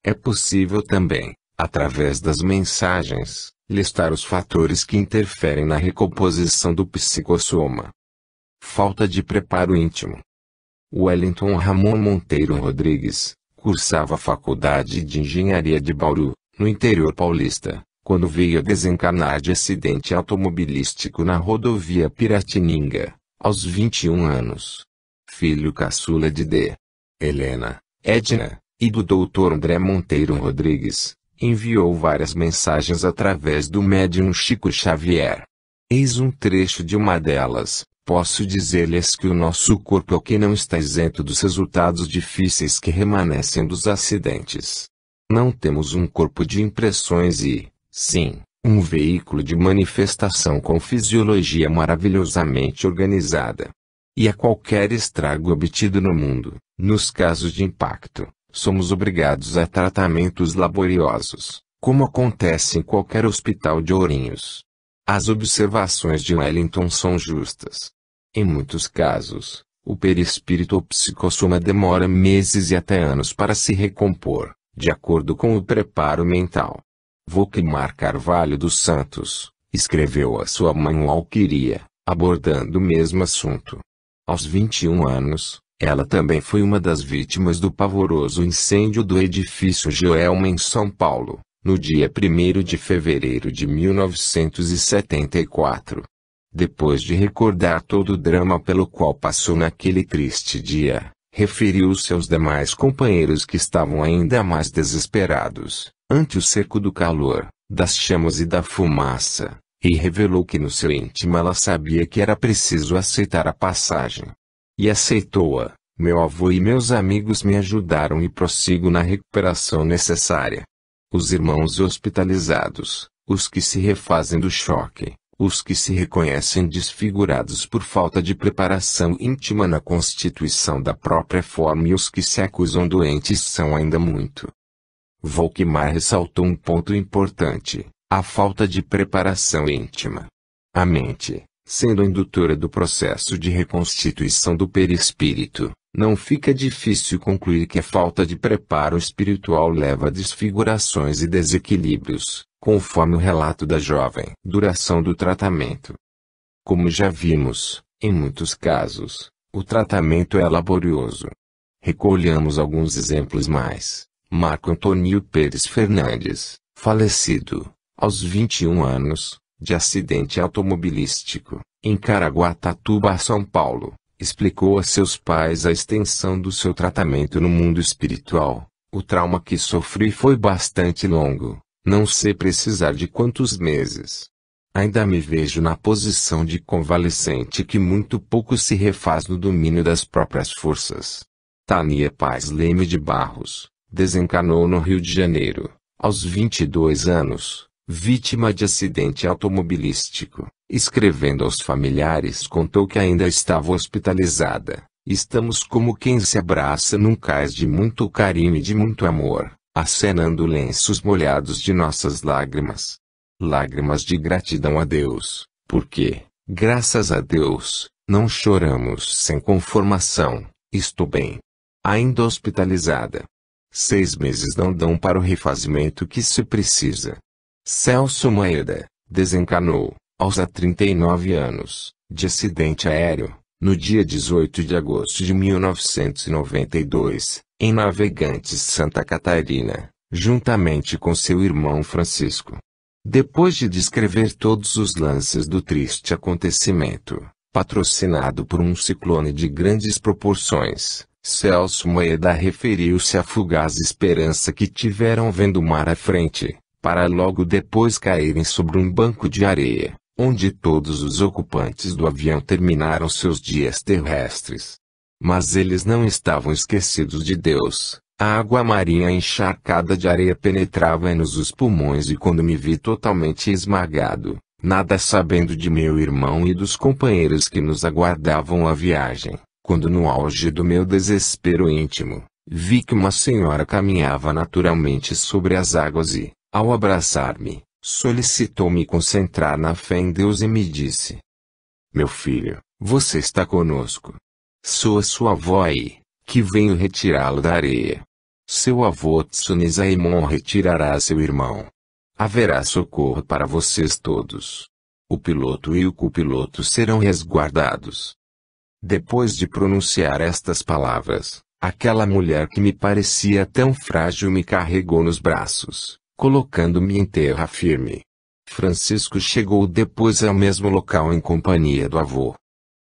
É possível também, através das mensagens, listar os fatores que interferem na recomposição do psicossoma. Falta de preparo íntimo. Wellington Ramon Monteiro Rodrigues, cursava a Faculdade de Engenharia de Bauru, no interior paulista, quando veio a desencarnar de acidente automobilístico na rodovia Piratininga, aos 21 anos. Filho caçula de D. Helena, Edna, e do Dr. André Monteiro Rodrigues, enviou várias mensagens através do médium Chico Xavier. Eis um trecho de uma delas. Posso dizer-lhes que o nosso corpo aqui não está isento dos resultados difíceis que remanescem dos acidentes. Não temos um corpo de impressões e, sim, um veículo de manifestação com fisiologia maravilhosamente organizada. E a qualquer estrago obtido no mundo, nos casos de impacto, somos obrigados a tratamentos laboriosos, como acontece em qualquer hospital de Ourinhos. As observações de Wellington são justas. Em muitos casos, o perispírito ou psicossoma demora meses e até anos para se recompor, de acordo com o preparo mental. Volquemar Carvalho dos Santos, escreveu a sua mãe Walquiria, abordando o mesmo assunto. Aos 21 anos, ela também foi uma das vítimas do pavoroso incêndio do edifício Joelma em São Paulo, no dia 1º de fevereiro de 1974. Depois de recordar todo o drama pelo qual passou naquele triste dia, referiu-se aos demais companheiros que estavam ainda mais desesperados, ante o cerco do calor, das chamas e da fumaça, e revelou que no seu íntimo ela sabia que era preciso aceitar a passagem. E aceitou-a. Meu avô e meus amigos me ajudaram e prossigo na recuperação necessária. Os irmãos hospitalizados, os que se refazem do choque, os que se reconhecem desfigurados por falta de preparação íntima na constituição da própria forma e os que se acusam doentes são ainda muito. Volquemar ressaltou um ponto importante, a falta de preparação íntima. A mente, sendo a indutora do processo de reconstituição do perispírito, não fica difícil concluir que a falta de preparo espiritual leva a desfigurações e desequilíbrios, conforme o relato da jovem. Duração do tratamento. Como já vimos, em muitos casos, o tratamento é laborioso. Recolhamos alguns exemplos mais. Marco Antônio Pérez Fernandes, falecido, aos 21 anos, de acidente automobilístico, em Caraguatatuba, São Paulo, explicou a seus pais a extensão do seu tratamento no mundo espiritual. O trauma que sofri foi bastante longo, não sei precisar de quantos meses. Ainda me vejo na posição de convalescente que muito pouco se refaz no domínio das próprias forças. Tânia Paz Leme de Barros, desencarnou no Rio de Janeiro, aos 22 anos, vítima de acidente automobilístico. Escrevendo aos familiares contou que ainda estava hospitalizada, Estamos como quem se abraça num cais de muito carinho e de muito amor, acenando lenços molhados de nossas lágrimas. Lágrimas de gratidão a Deus, porque, graças a Deus, não choramos sem conformação. Estou bem. Ainda hospitalizada. 6 meses não dão para o refazimento que se precisa. Celso Maeda desencanou, aos 39 anos, de acidente aéreo, no dia 18 de agosto de 1992, em Navegantes, Santa Catarina, juntamente com seu irmão Francisco. Depois de descrever todos os lances do triste acontecimento, patrocinado por um ciclone de grandes proporções, Celso Maeda referiu-se à fugaz esperança que tiveram vendo o mar à frente, para logo depois caírem sobre um banco de areia, onde todos os ocupantes do avião terminaram seus dias terrestres. Mas eles não estavam esquecidos de Deus. A água marinha encharcada de areia penetrava-nos os pulmões e quando me vi totalmente esmagado, nada sabendo de meu irmão e dos companheiros que nos aguardavam a viagem, quando no auge do meu desespero íntimo, vi que uma senhora caminhava naturalmente sobre as águas e, ao abraçar-me, solicitou-me concentrar na fé em Deus e me disse: "Meu filho, você está conosco. Sou a sua avó e, que venho retirá-lo da areia. Seu avô Tsunezaemon retirará seu irmão. Haverá socorro para vocês todos. O piloto e o copiloto serão resguardados." Depois de pronunciar estas palavras, aquela mulher que me parecia tão frágil me carregou nos braços, colocando-me em terra firme. Francisco chegou depois ao mesmo local em companhia do avô.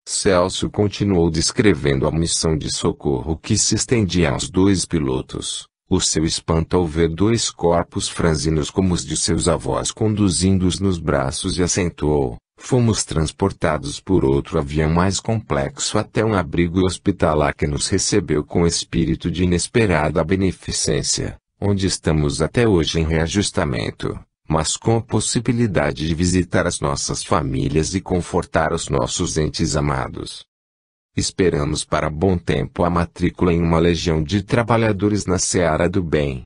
Celso continuou descrevendo a missão de socorro que se estendia aos 2 pilotos, o seu espanto ao ver 2 corpos franzinos como os de seus avós conduzindo-os nos braços e acentuou: "Fomos transportados por outro avião mais complexo até um abrigo hospitalar que nos recebeu com espírito de inesperada beneficência, onde estamos até hoje em reajustamento, mas com a possibilidade de visitar as nossas famílias e confortar os nossos entes amados. Esperamos para bom tempo a matrícula em uma legião de trabalhadores na seara do bem."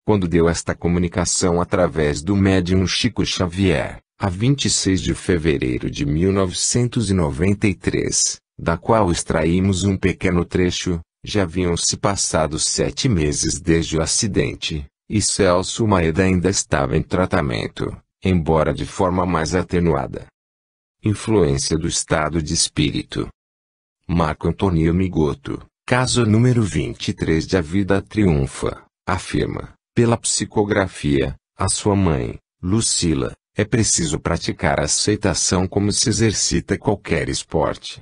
Quando deu esta comunicação através do médium Chico Xavier, a 26 de fevereiro de 1993, da qual extraímos um pequeno trecho, já haviam se passado 7 meses desde o acidente, e Celso Maeda ainda estava em tratamento, embora de forma mais atenuada. Influência do estado de espírito. Marco Antônio Migoto, caso número 23 de A Vida Triunfa, afirma: pela psicografia, a sua mãe, Lucila, é preciso praticar a aceitação como se exercita qualquer esporte.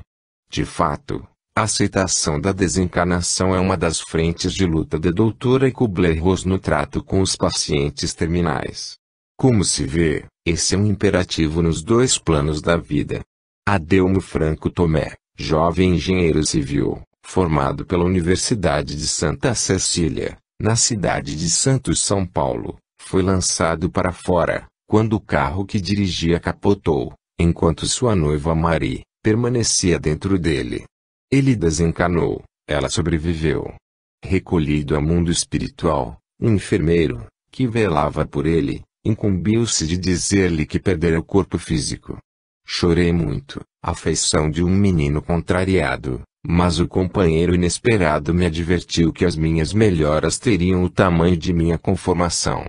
De fato, a aceitação da desencarnação é uma das frentes de luta de Doutora Kubler-Ross no trato com os pacientes terminais. Como se vê, esse é um imperativo nos 2 planos da vida. Adelmo Franco Tomé, jovem engenheiro civil, formado pela Universidade de Santa Cecília, na cidade de Santos, São Paulo, foi lançado para fora, quando o carro que dirigia capotou, enquanto sua noiva Marie permanecia dentro dele. Ele desencanou, ela sobreviveu. Recolhido ao mundo espiritual, um enfermeiro, que velava por ele, incumbiu-se de dizer-lhe que perdera o corpo físico. Chorei muito, a feição de um menino contrariado, mas o companheiro inesperado me advertiu que as minhas melhoras teriam o tamanho de minha conformação.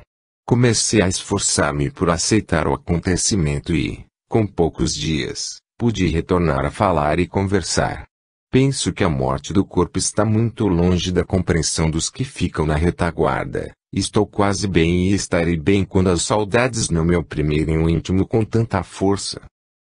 Comecei a esforçar-me por aceitar o acontecimento e, com poucos dias, pude retornar a falar e conversar. Penso que a morte do corpo está muito longe da compreensão dos que ficam na retaguarda. Estou quase bem e estarei bem quando as saudades não me oprimirem o íntimo com tanta força.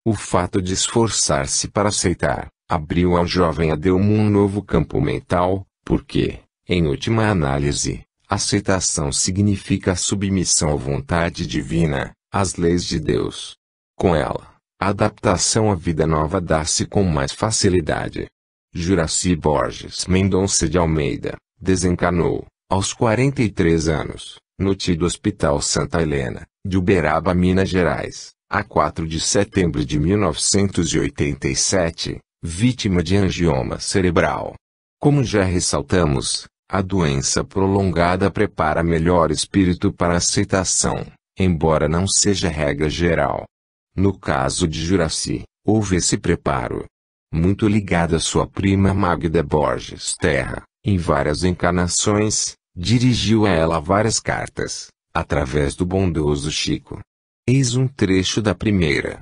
O fato de esforçar-se para aceitar, abriu ao jovem Adelmo um novo campo mental, porque, em última análise, aceitação significa a submissão à vontade divina, às leis de Deus. Com ela, a adaptação à vida nova dá-se com mais facilidade. Juraci Borges Mendonça de Almeida, desencanou, aos 43 anos, no tido Hospital Santa Helena, de Uberaba, Minas Gerais, a 4 de setembro de 1987, vítima de angioma cerebral. Como já ressaltamos, a doença prolongada prepara melhor espírito para a aceitação, embora não seja regra geral. No caso de Juraci, houve esse preparo. Muito ligada à sua prima Magda Borges Terra, em várias encarnações, dirigiu a ela várias cartas, através do bondoso Chico. Eis um trecho da primeira.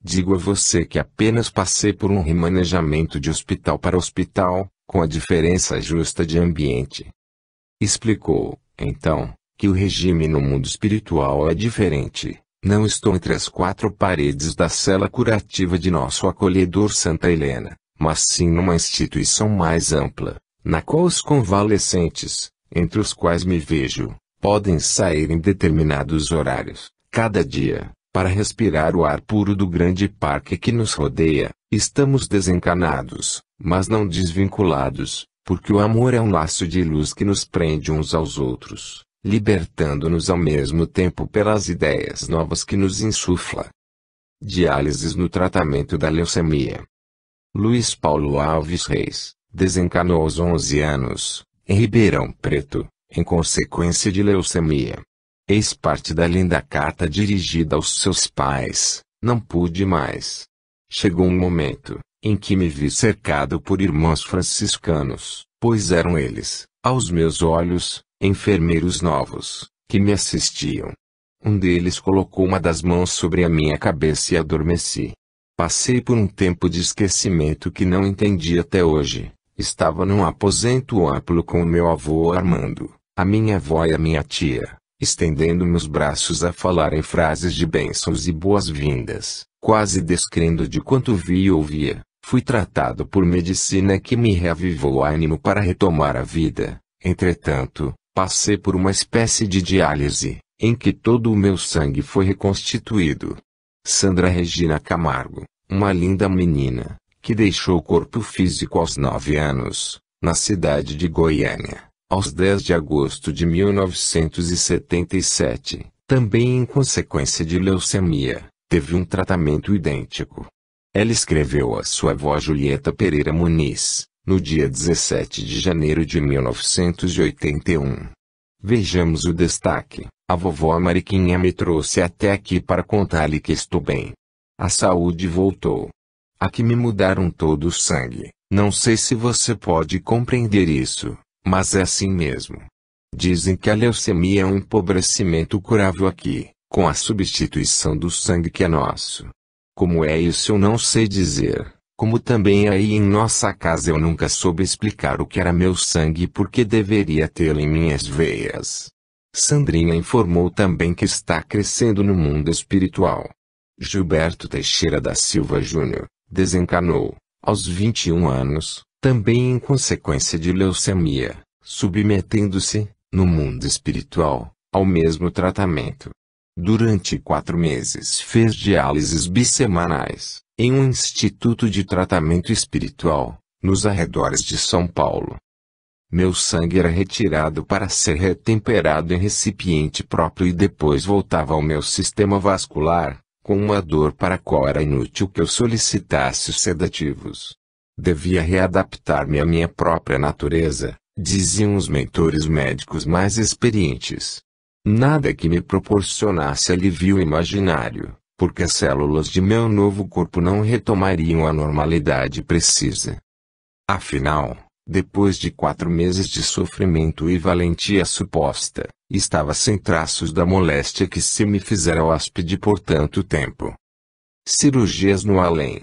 Digo a você que apenas passei por um remanejamento de hospital para hospital, com a diferença justa de ambiente. Explicou, então, que o regime no mundo espiritual é diferente. Não estou entre as quatro paredes da cela curativa de nosso acolhedor Santa Helena, mas sim numa instituição mais ampla, na qual os convalescentes, entre os quais me vejo, podem sair em determinados horários, cada dia, para respirar o ar puro do grande parque que nos rodeia. Estamos desencanados, mas não desvinculados, porque o amor é um laço de luz que nos prende uns aos outros, libertando-nos ao mesmo tempo pelas ideias novas que nos insufla. Diálises no tratamento da leucemia. Luiz Paulo Alves Reis, desencanou aos 11 anos, em Ribeirão Preto, em consequência de leucemia. Eis parte da linda carta dirigida aos seus pais: não pude mais. Chegou um momento, em que me vi cercado por irmãos franciscanos, pois eram eles, aos meus olhos, enfermeiros novos, que me assistiam. Um deles colocou uma das mãos sobre a minha cabeça e adormeci. Passei por um tempo de esquecimento que não entendi até hoje. Estava num aposento amplo com o meu avô Armando, a minha avó e a minha tia, estendendo meus braços a falar em frases de bênçãos e boas-vindas, quase descrendo de quanto vi e ouvia. Fui tratado por medicina que me reavivou o ânimo para retomar a vida. Entretanto, passei por uma espécie de diálise, em que todo o meu sangue foi reconstituído. Sandra Regina Camargo, uma linda menina, que deixou o corpo físico aos 9 anos, na cidade de Goiânia, aos 10 de agosto de 1977, também em consequência de leucemia, teve um tratamento idêntico. Ela escreveu a sua avó Julieta Pereira Muniz, no dia 17 de janeiro de 1981. Vejamos o destaque. A vovó Mariquinha me trouxe até aqui para contar-lhe que estou bem. A saúde voltou. Aqui me mudaram todo o sangue. Não sei se você pode compreender isso, mas é assim mesmo. Dizem que a leucemia é um empobrecimento curável aqui, com a substituição do sangue que é nosso. Como é isso eu não sei dizer, como também aí em nossa casa eu nunca soube explicar o que era meu sangue e por que deveria tê-lo em minhas veias. Sandrinha informou também que está crescendo no mundo espiritual. Gilberto Teixeira da Silva Júnior, desencanou, aos 21 anos, também em consequência de leucemia, submetendo-se, no mundo espiritual, ao mesmo tratamento. Durante 4 meses fez diálises bissemanais, em um instituto de tratamento espiritual, nos arredores de São Paulo. Meu sangue era retirado para ser retemperado em recipiente próprio e depois voltava ao meu sistema vascular, com uma dor para a qual era inútil que eu solicitasse os sedativos. Devia readaptar-me à minha própria natureza, diziam os mentores médicos mais experientes. Nada que me proporcionasse alívio imaginário, porque as células de meu novo corpo não retomariam a normalidade precisa. Afinal, depois de 4 meses de sofrimento e valentia suposta, estava sem traços da moléstia que se me fizera hóspede por tanto tempo. Cirurgias no além.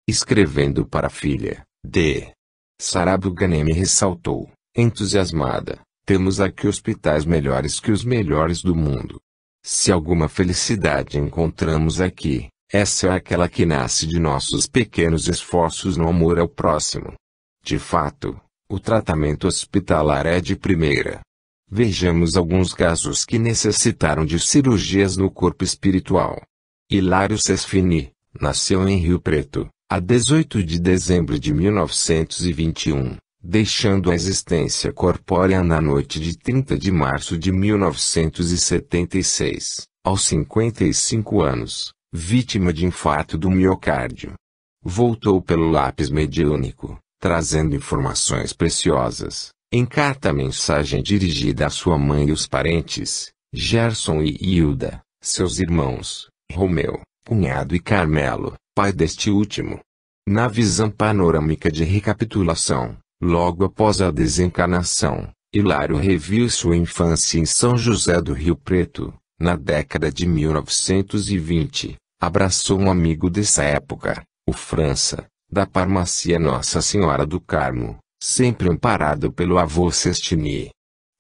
Escrevendo para a filha, D. Sara Buganemi ressaltou, entusiasmada: temos aqui hospitais melhores que os melhores do mundo. Se alguma felicidade encontramos aqui, essa é aquela que nasce de nossos pequenos esforços no amor ao próximo. De fato, o tratamento hospitalar é de primeira. Vejamos alguns casos que necessitaram de cirurgias no corpo espiritual. Hilário Sesfini, nasceu em Rio Preto, a 18 de dezembro de 1921. Deixando a existência corpórea na noite de 30 de março de 1976, aos 55 anos, vítima de infarto do miocárdio. voltou pelo lápis mediúnico, trazendo informações preciosas. Em carta-mensagem dirigida à sua mãe e os parentes, Gerson e Hilda, seus irmãos, Romeu, cunhado e Carmelo, pai deste último. Na visão panorâmica de recapitulação, logo após a desencarnação, Hilário reviu sua infância em São José do Rio Preto. Na década de 1920, abraçou um amigo dessa época, o França, da farmácia Nossa Senhora do Carmo, sempre amparado pelo avô Sestini.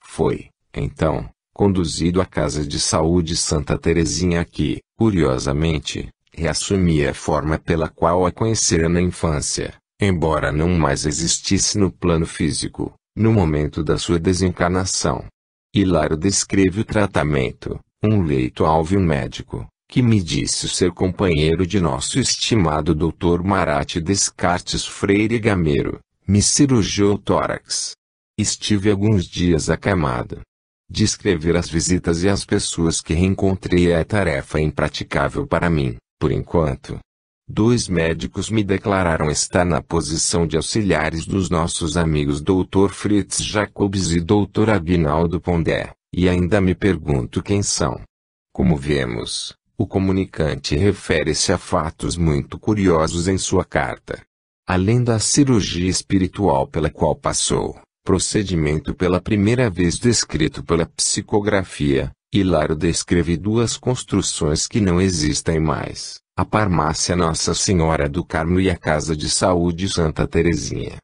Foi, então, conduzido à Casa de Saúde Santa Teresinha que, curiosamente, reassumia a forma pela qual a conhecera na infância, embora não mais existisse no plano físico, no momento da sua desencarnação. Hilário descreve o tratamento. Um leito alvo e um médico, que me disse ser companheiro de nosso estimado Dr. Marati Descartes Freire Gameiro, me cirurgiou o tórax. Estive alguns dias acamado. Descrever as visitas e as pessoas que reencontrei é tarefa impraticável para mim, por enquanto. 2 médicos me declararam estar na posição de auxiliares dos nossos amigos Dr. Fritz Jacobs e Dr. Aguinaldo Pondé. E ainda me pergunto quem são. Como vemos, o comunicante refere-se a fatos muito curiosos em sua carta. Além da cirurgia espiritual pela qual passou, procedimento pela primeira vez descrito pela psicografia, Hilário descreve 2 construções que não existem mais, a farmácia Nossa Senhora do Carmo e a Casa de Saúde Santa Teresinha.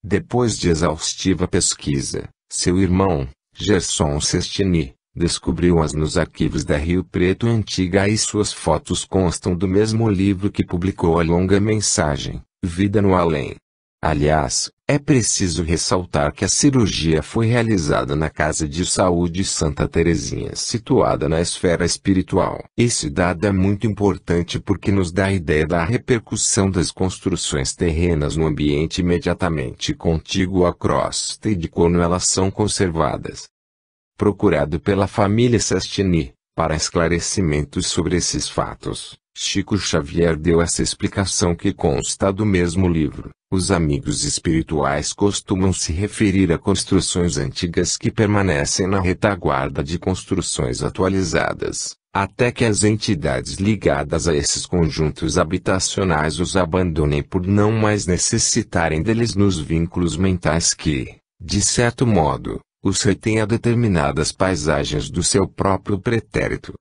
Depois de exaustiva pesquisa, seu irmão, Gerson Sestini, descobriu-as nos arquivos da Rio Preto Antiga e suas fotos constam do mesmo livro que publicou a longa mensagem, Vida no Além. Aliás, é preciso ressaltar que a cirurgia foi realizada na Casa de Saúde Santa Teresinha situada na esfera espiritual. Esse dado é muito importante porque nos dá a ideia da repercussão das construções terrenas no ambiente imediatamente contíguo à crosta e de como elas são conservadas. Procurado pela família Sestini, para esclarecimentos sobre esses fatos, Chico Xavier deu essa explicação que consta do mesmo livro. Os amigos espirituais costumam se referir a construções antigas que permanecem na retaguarda de construções atualizadas, até que as entidades ligadas a esses conjuntos habitacionais os abandonem por não mais necessitarem deles nos vínculos mentais que, de certo modo, os retêm a determinadas paisagens do seu próprio pretérito.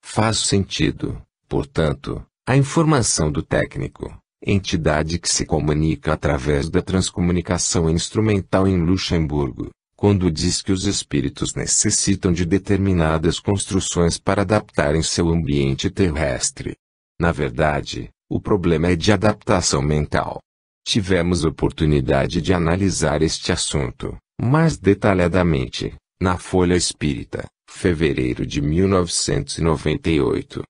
Faz sentido, portanto, a informação do técnico, entidade que se comunica através da transcomunicação instrumental em Luxemburgo, quando diz que os espíritos necessitam de determinadas construções para adaptarem seu ambiente terrestre. Na verdade, o problema é de adaptação mental. Tivemos oportunidade de analisar este assunto, mais detalhadamente, na Folha Espírita, fevereiro de 1998.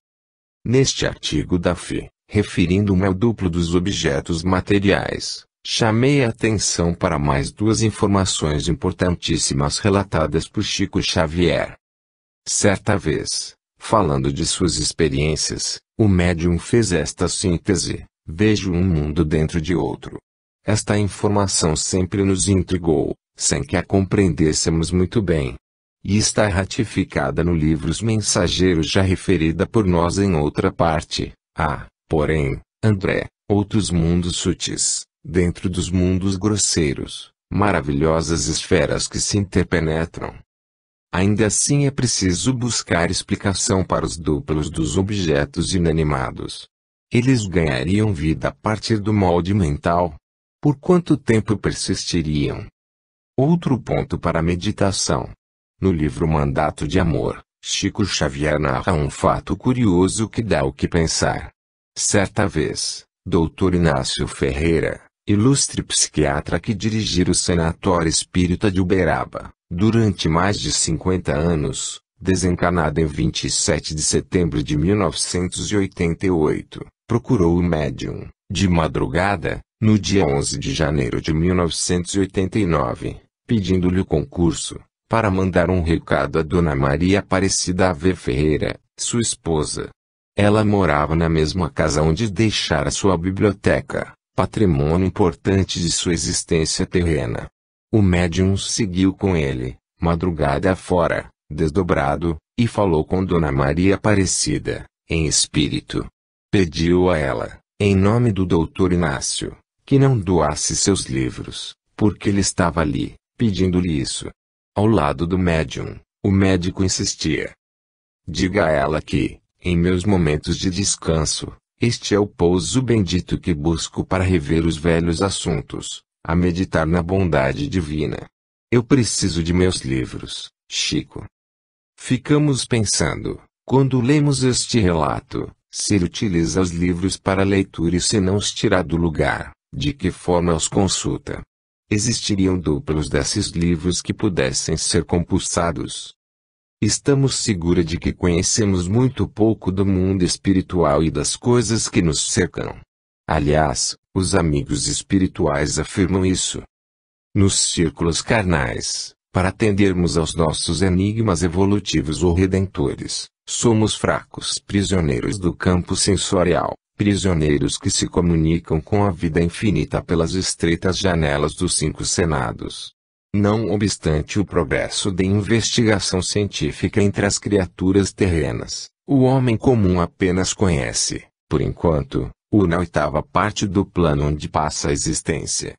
Neste artigo da FI, referindo-me ao duplo dos objetos materiais, chamei a atenção para mais 2 informações importantíssimas relatadas por Chico Xavier. Certa vez, falando de suas experiências, o médium fez esta síntese: vejo um mundo dentro de outro. Esta informação sempre nos intrigou, sem que a compreendêssemos muito bem. E está ratificada no livro Os Mensageiros já referida por nós em outra parte. Porém, André, outros mundos sutis, dentro dos mundos grosseiros, maravilhosas esferas que se interpenetram. Ainda assim é preciso buscar explicação para os duplos dos objetos inanimados. Eles ganhariam vida a partir do molde mental? Por quanto tempo persistiriam? Outro ponto para a meditação. No livro Mandato de Amor, Chico Xavier narra um fato curioso que dá o que pensar. Certa vez, Dr. Inácio Ferreira, ilustre psiquiatra que dirigira o Sanatório Espírita de Uberaba, durante mais de 50 anos, desencarnado em 27 de setembro de 1988, procurou o médium, de madrugada, no dia 11 de janeiro de 1989, pedindo-lhe o concurso, para mandar um recado a Dona Maria Aparecida A.V. Ferreira, sua esposa. Ela morava na mesma casa onde deixara sua biblioteca, patrimônio importante de sua existência terrena. O médium seguiu com ele, madrugada afora, desdobrado, e falou com Dona Maria Aparecida, em espírito. Pediu a ela, em nome do Dr. Inácio, que não doasse seus livros, porque ele estava ali, pedindo-lhe isso. Ao lado do médium, o médico insistia. Diga a ela que, em meus momentos de descanso, este é o pouso bendito que busco para rever os velhos assuntos, a meditar na bondade divina. Eu preciso de meus livros, Chico. Ficamos pensando, quando lemos este relato, se ele utiliza os livros para leitura e se não os tirar do lugar, de que forma os consulta? Existiriam duplos desses livros que pudessem ser compulsados? Estamos seguros de que conhecemos muito pouco do mundo espiritual e das coisas que nos cercam. Aliás, os amigos espirituais afirmam isso. Nos círculos carnais, para atendermos aos nossos enigmas evolutivos ou redentores, somos fracos prisioneiros do campo sensorial, prisioneiros que se comunicam com a vida infinita pelas estreitas janelas dos 5 senados. Não obstante o progresso da investigação científica entre as criaturas terrenas, o homem comum apenas conhece, por enquanto, na 8ª parte do plano onde passa a existência.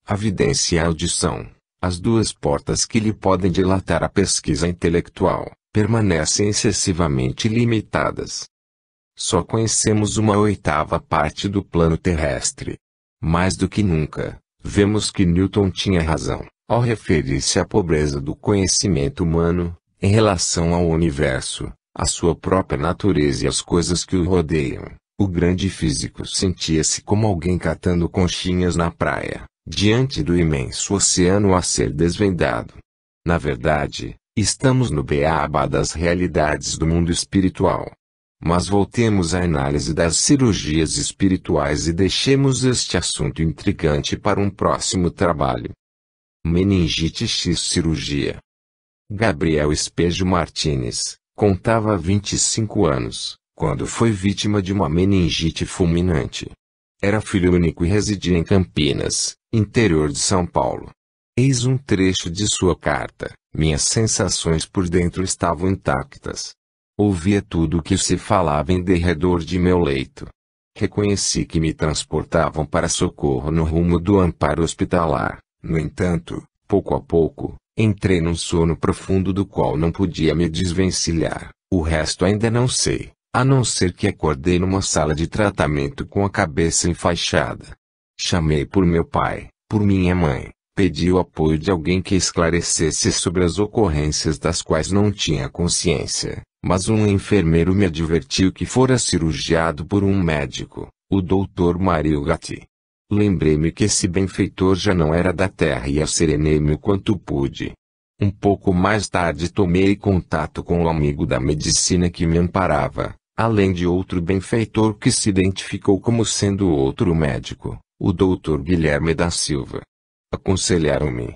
A vidência e a audição, as 2 portas que lhe podem dilatar a pesquisa intelectual, permanecem excessivamente limitadas. Só conhecemos uma 8ª parte do plano terrestre. Mais do que nunca, vemos que Newton tinha razão, ao referir-se à pobreza do conhecimento humano, em relação ao universo, à sua própria natureza e às coisas que o rodeiam. O grande físico sentia-se como alguém catando conchinhas na praia, diante do imenso oceano a ser desvendado. Na verdade, estamos no beabá das realidades do mundo espiritual. Mas voltemos à análise das cirurgias espirituais e deixemos este assunto intrigante para um próximo trabalho. Meningite X cirurgia. Gabriel Espejo Martínez contava 25 anos, quando foi vítima de uma meningite fulminante. Era filho único e residia em Campinas, interior de São Paulo. Eis um trecho de sua carta. Minhas sensações por dentro estavam intactas. Ouvia tudo o que se falava em derredor de meu leito. Reconheci que me transportavam para socorro no rumo do amparo hospitalar. No entanto, pouco a pouco, entrei num sono profundo do qual não podia me desvencilhar. O resto ainda não sei, a não ser que acordei numa sala de tratamento com a cabeça enfaixada. Chamei por meu pai, por minha mãe, pedi o apoio de alguém que esclarecesse sobre as ocorrências das quais não tinha consciência. Mas um enfermeiro me advertiu que fora cirurgiado por um médico, o Dr. Mario Gatti. Lembrei-me que esse benfeitor já não era da terra e serenei-me o quanto pude. Um pouco mais tarde tomei contato com o amigo da medicina que me amparava, além de outro benfeitor que se identificou como sendo outro médico, o Dr. Guilherme da Silva. Aconselharam-me.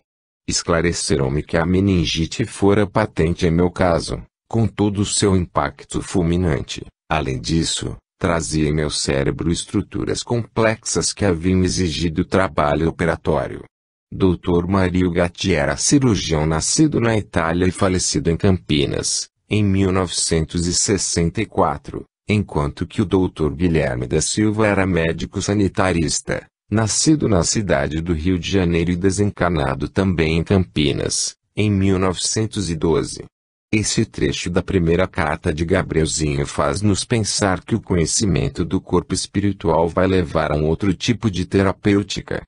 Esclareceram-me que a meningite fora patente em meu caso, com todo o seu impacto fulminante. Além disso, trazia em meu cérebro estruturas complexas que haviam exigido trabalho operatório. Dr. Mario Gatti era cirurgião nascido na Itália e falecido em Campinas, em 1964, enquanto que o Dr. Guilherme da Silva era médico sanitarista, nascido na cidade do Rio de Janeiro e desencarnado também em Campinas, em 1912. Esse trecho da primeira carta de Gabrielzinho faz-nos pensar que o conhecimento do corpo espiritual vai levar a um outro tipo de terapêutica.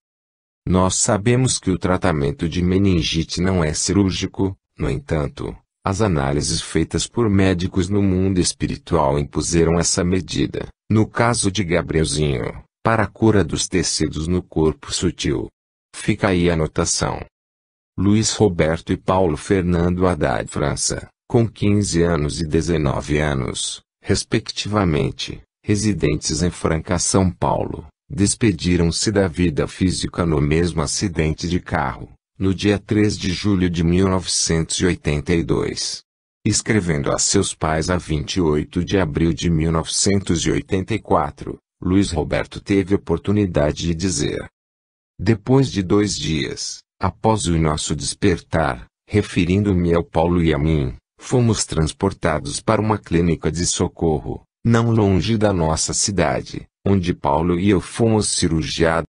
Nós sabemos que o tratamento de meningite não é cirúrgico, no entanto, as análises feitas por médicos no mundo espiritual impuseram essa medida, no caso de Gabrielzinho, para a cura dos tecidos no corpo sutil. Fica aí a anotação. Luiz Roberto e Paulo Fernando Haddad França, com 15 anos e 19 anos, respectivamente, residentes em Franca, São Paulo, despediram-se da vida física no mesmo acidente de carro, no dia 3 de julho de 1982. Escrevendo a seus pais a 28 de abril de 1984, Luiz Roberto teve oportunidade de dizer: depois de 2 dias, após o nosso despertar, referindo-me ao Paulo e a mim, fomos transportados para uma clínica de socorro, não longe da nossa cidade, onde Paulo e eu fomos cirurgiados